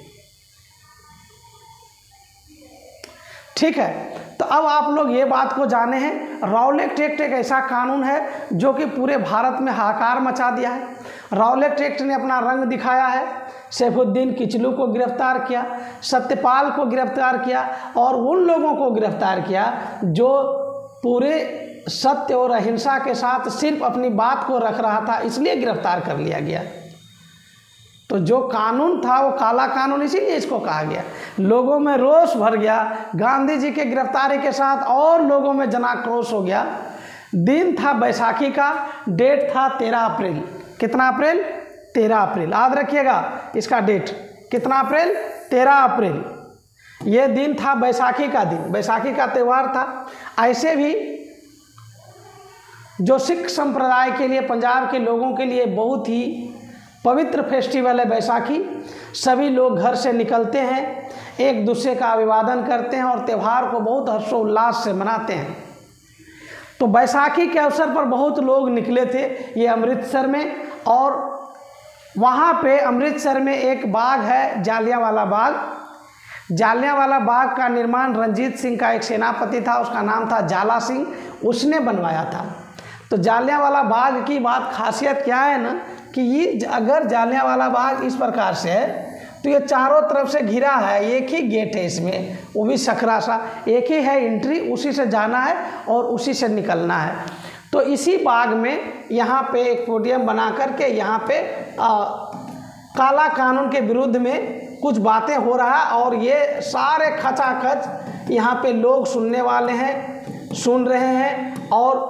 ठीक है। तो अब आप लोग ये बात को जाने हैं, रॉलेट एक्ट एक ऐसा कानून है जो कि पूरे भारत में हाहाकार मचा दिया है। रॉलेट एक्ट ने अपना रंग दिखाया है, सैफुद्दीन किचलू को गिरफ्तार किया, सत्यपाल को गिरफ्तार किया और उन लोगों को गिरफ्तार किया जो पूरे सत्य और अहिंसा के साथ सिर्फ अपनी बात को रख रहा था, इसलिए गिरफ्तार कर लिया गया। तो जो कानून था वो काला कानून इसीलिए इसको कहा गया। लोगों में रोष भर गया गांधी जी के गिरफ्तारी के साथ और लोगों में जनाक्रोश हो गया। दिन था बैसाखी का, डेट था 13 अप्रैल। कितना अप्रैल? 13 अप्रैल। याद रखिएगा इसका डेट, कितना अप्रैल? 13 अप्रैल। ये दिन था बैसाखी का दिन, बैसाखी का त्यौहार था। ऐसे भी जो सिख संप्रदाय के लिए, पंजाब के लोगों के लिए बहुत ही पवित्र फेस्टिवल है बैसाखी। सभी लोग घर से निकलते हैं, एक दूसरे का अभिवादन करते हैं और त्यौहार को बहुत हर्षोल्लास से मनाते हैं। तो बैसाखी के अवसर पर बहुत लोग निकले थे ये अमृतसर में, और वहाँ पे अमृतसर में एक बाग है जालियांवाला बाग। जालियांवाला बाग का निर्माण रंजीत सिंह का एक सेनापति था, उसका नाम था जाला सिंह, उसने बनवाया था। तो जालियांवाला बाग की बात खासियत क्या है ना कि ये अगर जालियांवाला बाग इस प्रकार से है तो ये चारों तरफ से घिरा है, एक ही गेट है इसमें, वो भी सकरा सा, एक ही है एंट्री, उसी से जाना है और उसी से निकलना है। तो इसी बाग में यहाँ पे एक पोडियम बना करके यहाँ पे काला कानून के विरुद्ध में कुछ बातें हो रहा है और ये सारे खचाखच यहाँ पे लोग सुनने वाले हैं, सुन रहे हैं और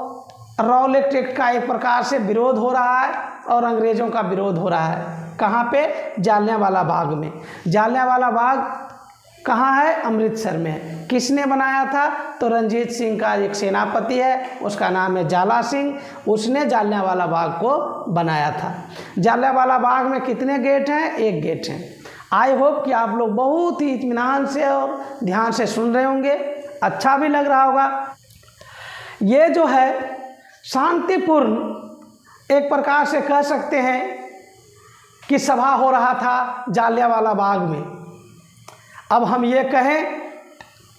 रॉलेट एक्ट का एक प्रकार से विरोध हो रहा है और अंग्रेज़ों का विरोध हो रहा है। कहाँ पे? जालियांवाला बाग में। जालियांवाला बाग कहाँ है? अमृतसर में। किसने बनाया था? तो रंजीत सिंह का एक सेनापति है, उसका नाम है जाला सिंह, उसने जालियांवाला बाग को बनाया था। जालियांवाला बाग में कितने गेट हैं? 1 गेट हैं। आई होप कि आप लोग बहुत ही इत्मीनान से और ध्यान से सुन रहे होंगे, अच्छा भी लग रहा होगा। ये जो है शांतिपूर्ण एक प्रकार से कह सकते हैं कि सभा हो रहा था जालियांवाला बाग में। अब हम ये कहें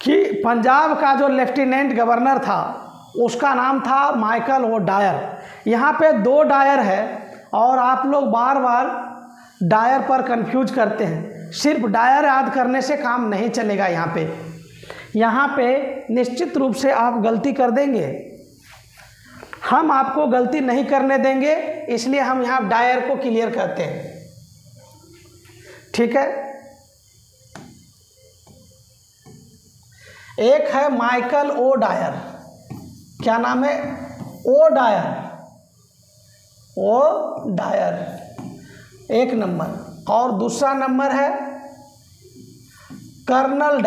कि पंजाब का जो लेफ्टिनेंट गवर्नर था उसका नाम था माइकल ओ डायर। यहाँ पे 2 डायर है और आप लोग बार बार डायर पर कंफ्यूज करते हैं। सिर्फ डायर याद करने से काम नहीं चलेगा। यहाँ पे निश्चित रूप से आप गलती कर देंगे, हम आपको गलती नहीं करने देंगे, इसलिए हम यहाँ डायर को क्लियर करते हैं, ठीक है। एक है माइकल ओ डायर, क्या नाम है? ओ डायर 1 नंबर, और दूसरा नंबर है कर्नल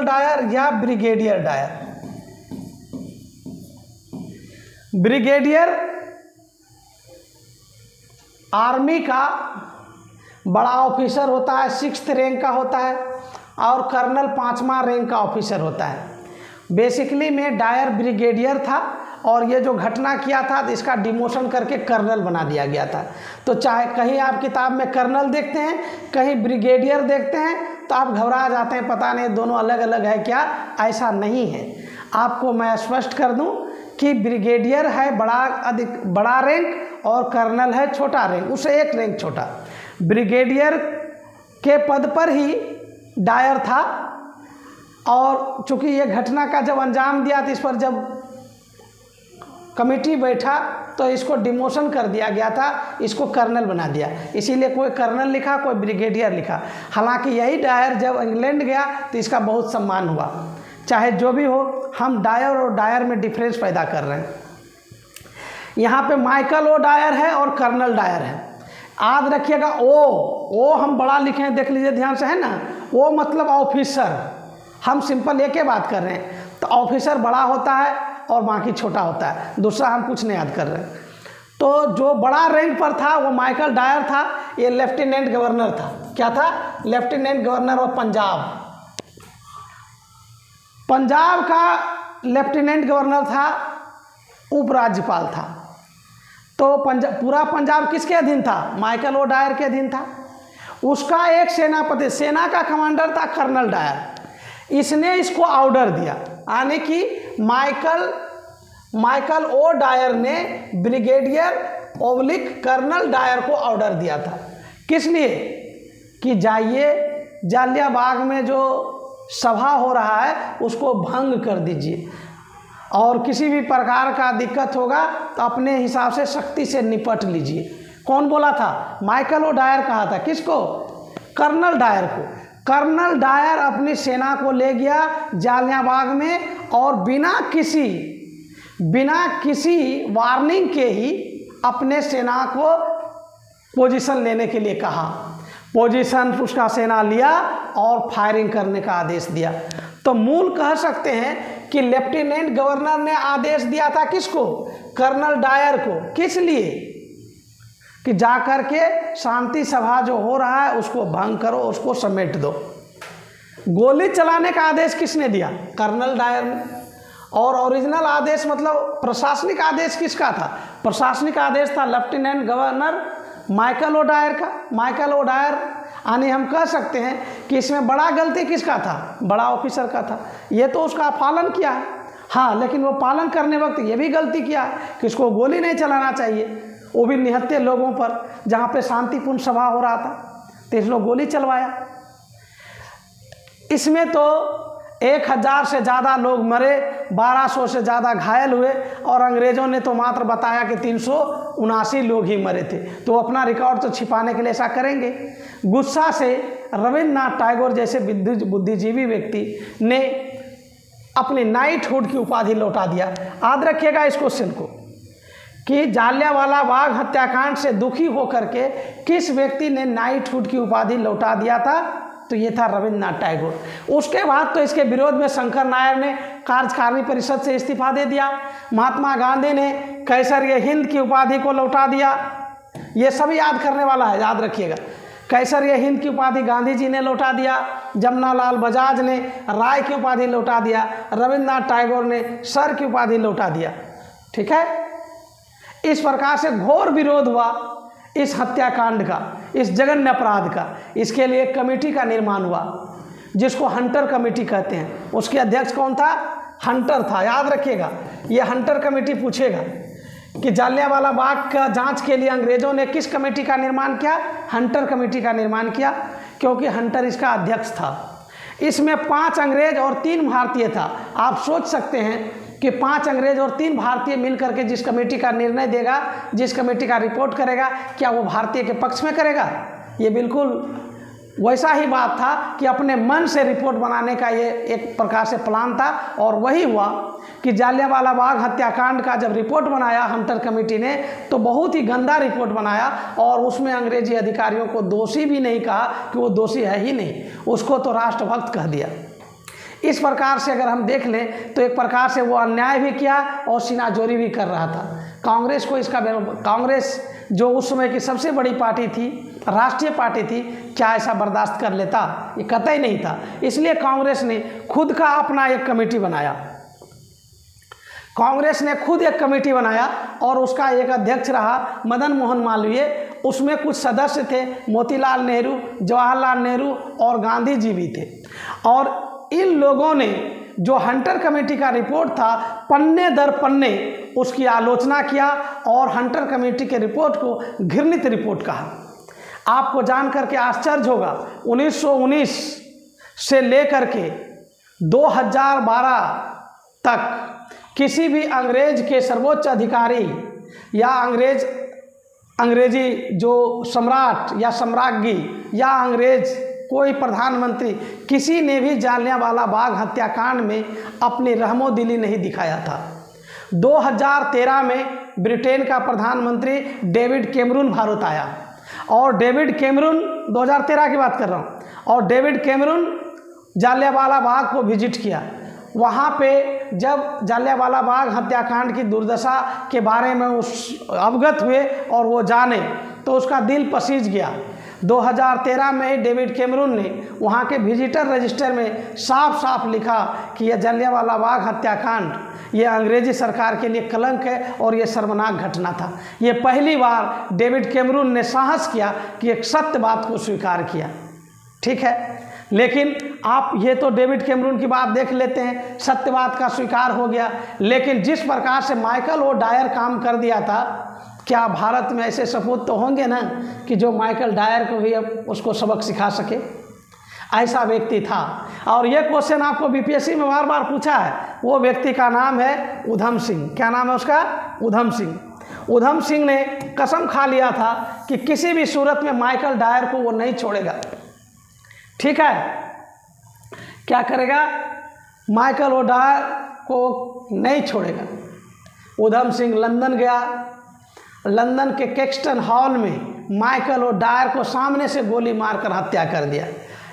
डायर या ब्रिगेडियर डायर। ब्रिगेडियर आर्मी का बड़ा ऑफिसर होता है, 6th रैंक का होता है, और कर्नल 5वां रैंक का ऑफिसर होता है। बेसिकली में डायर ब्रिगेडियर था और ये जो घटना किया था तो इसका डिमोशन करके कर्नल बना दिया गया था। तो चाहे कहीं आप किताब में कर्नल देखते हैं, कहीं ब्रिगेडियर देखते हैं, तो आप घबरा जाते हैं, पता नहीं दोनों अलग अलग है क्या। ऐसा नहीं है। आपको मैं स्पष्ट कर दूं कि ब्रिगेडियर है बड़ा रैंक और कर्नल है छोटा रैंक, उससे 1 रैंक छोटा। ब्रिगेडियर के पद पर ही डायर था और चूंकि ये घटना का जब अंजाम दिया तो इस पर जब कमेटी बैठा तो इसको डिमोशन कर दिया गया था, इसको कर्नल बना दिया। इसीलिए कोई कर्नल लिखा, कोई ब्रिगेडियर लिखा। हालांकि यही डायर जब इंग्लैंड गया तो इसका बहुत सम्मान हुआ। चाहे जो भी हो, हम डायर और डायर में डिफरेंस पैदा कर रहे हैं। यहाँ पे माइकल ओ डायर है और कर्नल डायर है। याद रखिएगा, ओ हम बड़ा लिखे हैं, देख लीजिए ध्यान से, है ना। ओ मतलब ऑफिसर, हम सिंपल एक ही बात कर रहे हैं। तो ऑफिसर बड़ा होता है और बाकी छोटा होता है, दूसरा हम कुछ नहीं याद कर रहे हैं। तो जो बड़ा रैंक पर था वो माइकल डायर था, ये लेफ्टिनेंट गवर्नर था। क्या था? लेफ्टिनेंट गवर्नर ऑफ पंजाब का लेफ्टिनेंट गवर्नर था, उपराज्यपाल था। तो पूरा पंजाब किसके अधीन था? माइकल ओ डायर के अधीन था। उसका एक सेनापति, सेना का कमांडर था कर्नल डायर। इसने इसको ऑर्डर दिया, यानी कि माइकल ओ डायर ने ब्रिगेडियर कर्नल डायर को ऑर्डर दिया था। किस लिए? कि जाइए जालिया बाग में जो सभा हो रहा है उसको भंग कर दीजिए और किसी भी प्रकार का दिक्कत होगा तो अपने हिसाब से सख्ती से निपट लीजिए। कौन बोला था? माइकल ओ डायर कहा था। किसको? कर्नल डायर को। कर्नल डायर अपनी सेना को ले गया जालिया बाग में और बिना किसी वार्निंग के ही अपने सेना को पोजीशन लेने के लिए कहा। पोजीशन उसका सेना लिया और फायरिंग करने का आदेश दिया। तो मूल कह सकते हैं कि लेफ्टिनेंट गवर्नर ने आदेश दिया था किसको? कर्नल डायर को। किस लिए? कि जाकर के शांति सभा जो हो रहा है उसको भंग करो, उसको समेट दो। गोली चलाने का आदेश किसने दिया? कर्नल डायर ने। और ओरिजिनल आदेश मतलब प्रशासनिक आदेश किसका था? प्रशासनिक आदेश था lieutenant governor Michael O'Dwyer का। माइकल ओ डायर यानी हम कह सकते हैं कि इसमें बड़ा गलती किसका था? बड़ा ऑफिसर का था। ये तो उसका पालन किया है, हाँ, लेकिन वो पालन करने वक्त ये भी गलती किया है कि इसको गोली नहीं चलाना चाहिए, वो भी निहत्थे लोगों पर, जहाँ पे शांतिपूर्ण सभा हो रहा था, तो इस लोग गोली चलवाया। इसमें तो 1000 से ज़्यादा लोग मरे, 1200 से ज़्यादा घायल हुए और अंग्रेज़ों ने तो मात्र बताया कि 379 लोग ही मरे थे। तो अपना रिकॉर्ड तो छिपाने के लिए ऐसा करेंगे। गुस्सा से रविन्द्रनाथ टैगोर जैसे बुद्धिजीवी व्यक्ति ने अपनी नाइटहुड की उपाधि लौटा दिया। याद रखिएगा इस क्वेश्चन को कि जालियांवाला बाग हत्याकांड से दुखी होकर के किस व्यक्ति ने नाइटहुड की उपाधि लौटा दिया था, तो ये था रविन्द्रनाथ टैगोर। उसके बाद तो इसके विरोध में शंकर नायर ने कार्यकारिणी परिषद से इस्तीफा दे दिया। महात्मा गांधी ने कैसर-ए-हिंद की उपाधि को लौटा दिया। ये सब याद करने वाला है, याद रखिएगा। कैसर-ए-हिंद की उपाधि गांधी जी ने लौटा दिया, जमनालाल बजाज ने राय की उपाधि लौटा दिया, रविन्द्रनाथ टैगोर ने सर की उपाधि लौटा दिया। ठीक है, इस प्रकार से घोर विरोध हुआ इस हत्याकांड का, इस जघन्य अपराध का। इसके लिए एक कमेटी का निर्माण हुआ जिसको हंटर कमेटी कहते हैं। उसके अध्यक्ष कौन था? हंटर था। याद रखिएगा, ये हंटर कमेटी पूछेगा कि जालियांवाला बाग का जांच के लिए अंग्रेज़ों ने किस कमेटी का निर्माण किया? हंटर कमेटी का निर्माण किया, क्योंकि हंटर इसका अध्यक्ष था। इसमें 5 अंग्रेज और 3 भारतीय था। आप सोच सकते हैं कि 5 अंग्रेज और 3 भारतीय मिलकर के जिस कमेटी का निर्णय देगा, जिस कमेटी का रिपोर्ट करेगा, क्या वो भारतीय के पक्ष में करेगा? ये बिल्कुल वैसा ही बात था कि अपने मन से रिपोर्ट बनाने का ये एक प्रकार से प्लान था। और वही हुआ कि जालियांवाला बाग हत्याकांड का जब रिपोर्ट बनाया हंटर कमेटी ने, तो बहुत ही गंदा रिपोर्ट बनाया और उसमें अंग्रेजी अधिकारियों को दोषी भी नहीं कहा कि वो दोषी है ही नहीं, उसको तो राष्ट्रभक्त कह दिया। इस प्रकार से अगर हम देख लें तो एक प्रकार से वो अन्याय भी किया और सीनाजोरी भी कर रहा था। कांग्रेस को कांग्रेस जो उस समय की सबसे बड़ी पार्टी थी, राष्ट्रीय पार्टी थी, क्या ऐसा बर्दाश्त कर लेता? ये कतई नहीं था। इसलिए कांग्रेस ने खुद का अपना एक कमेटी बनाया। कांग्रेस ने खुद एक कमेटी बनाया और उसका एक अध्यक्ष रहा मदन मोहन मालवीय। उसमें कुछ सदस्य थे, मोतीलाल नेहरू, जवाहरलाल नेहरू और गांधी जी भी थे। और इन लोगों ने जो हंटर कमेटी का रिपोर्ट था, पन्ने दर पन्ने उसकी आलोचना किया और हंटर कमेटी के रिपोर्ट को घृणित रिपोर्ट कहा। आपको जान करके आश्चर्य होगा, 1919 से लेकर के 2012 तक किसी भी अंग्रेज के सर्वोच्च अधिकारी या अंग्रेजी जो सम्राट या सम्राज्ञी या अंग्रेज कोई प्रधानमंत्री, किसी ने भी जालियांवाला बाग हत्याकांड में अपनी रहमोदिली नहीं दिखाया था। 2013 में ब्रिटेन का प्रधानमंत्री डेविड कैमरून भारत आया और डेविड कैमरून 2013 की बात कर रहा हूँ, और डेविड कैमरून जालियांवाला बाग को विजिट किया। वहाँ पे जब जालियांवाला बाग हत्याकांड की दुर्दशा के बारे में उस अवगत हुए और वो जाने, तो उसका दिल पसीज गया। 2013 में डेविड कैमरून ने वहाँ के विजिटर रजिस्टर में साफ साफ लिखा कि यह जालियांवाला बाग हत्याकांड ये अंग्रेजी सरकार के लिए कलंक है और ये शर्मनाक घटना था। ये पहली बार डेविड कैमरून ने साहस किया कि एक सत्य बात को स्वीकार किया। ठीक है, लेकिन आप ये तो डेविड कैमरून की बात देख लेते हैं, सत्यवाद का स्वीकार हो गया। लेकिन जिस प्रकार से माइकल ओ डायर काम कर दिया था, क्या भारत में ऐसे सपूत तो होंगे ना कि जो माइकल डायर को भी अब उसको सबक सिखा सके? ऐसा व्यक्ति था। और ये क्वेश्चन आपको बीपीएससी में बार बार पूछा है। वो व्यक्ति का नाम है उधम सिंह। क्या नाम है उसका? उधम सिंह। उधम सिंह ने कसम खा लिया था कि किसी भी सूरत में माइकल डायर को वो नहीं छोड़ेगा। ठीक है, क्या करेगा? माइकल ओ डायर को नहीं छोड़ेगा। उधम सिंह लंदन गया। लंदन के कैक्सटन हॉल में माइकल ओ डायर को सामने से गोली मारकर हत्या कर दिया।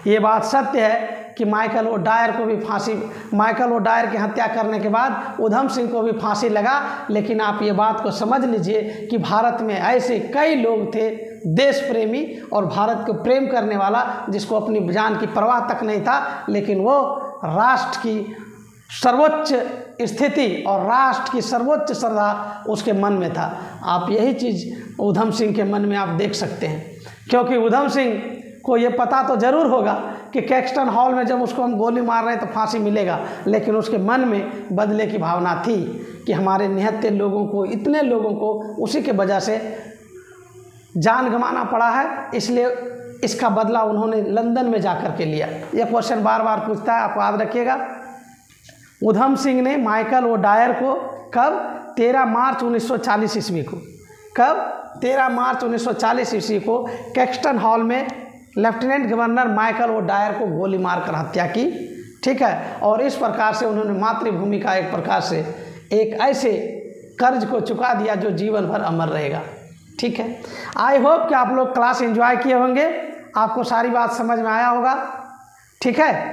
ये बात सत्य है कि माइकल ओ डायर की हत्या करने के बाद उधम सिंह को भी फांसी लगा। लेकिन आप ये बात को समझ लीजिए कि भारत में ऐसे कई लोग थे, देश प्रेमी और भारत को प्रेम करने वाला, जिसको अपनी जान की परवाह तक नहीं था, लेकिन वो राष्ट्र की सर्वोच्च स्थिति और राष्ट्र की सर्वोच्च श्रद्धा उसके मन में था। आप यही चीज़ उधम सिंह के मन में आप देख सकते हैं, क्योंकि उधम सिंह को ये पता तो ज़रूर होगा कि कैक्सटन हॉल में जब उसको हम गोली मार रहे हैं तो फांसी मिलेगा, लेकिन उसके मन में बदले की भावना थी कि हमारे निहत्थे लोगों को, इतने लोगों को उसी के वजह से जान गंवाना पड़ा है। इसलिए इसका बदला उन्होंने लंदन में जाकर के लिया। यह क्वेश्चन बार बार पूछता है, आप याद रखिएगा। उधम सिंह ने माइकल ओडायर को कब? 13 मार्च 1940 ईस्वी को। कब? 13 मार्च 1940 ईस्वी को कैक्सटन हॉल में लेफ्टिनेंट गवर्नर माइकल ओडायर को गोली मारकर हत्या की। ठीक है, और इस प्रकार से उन्होंने मातृभूमि का एक प्रकार से एक ऐसे कर्ज को चुका दिया जो जीवन भर अमर रहेगा। ठीक है, आई होप कि आप लोग क्लास एंजॉय किए होंगे, आपको सारी बात समझ में आया होगा। ठीक है।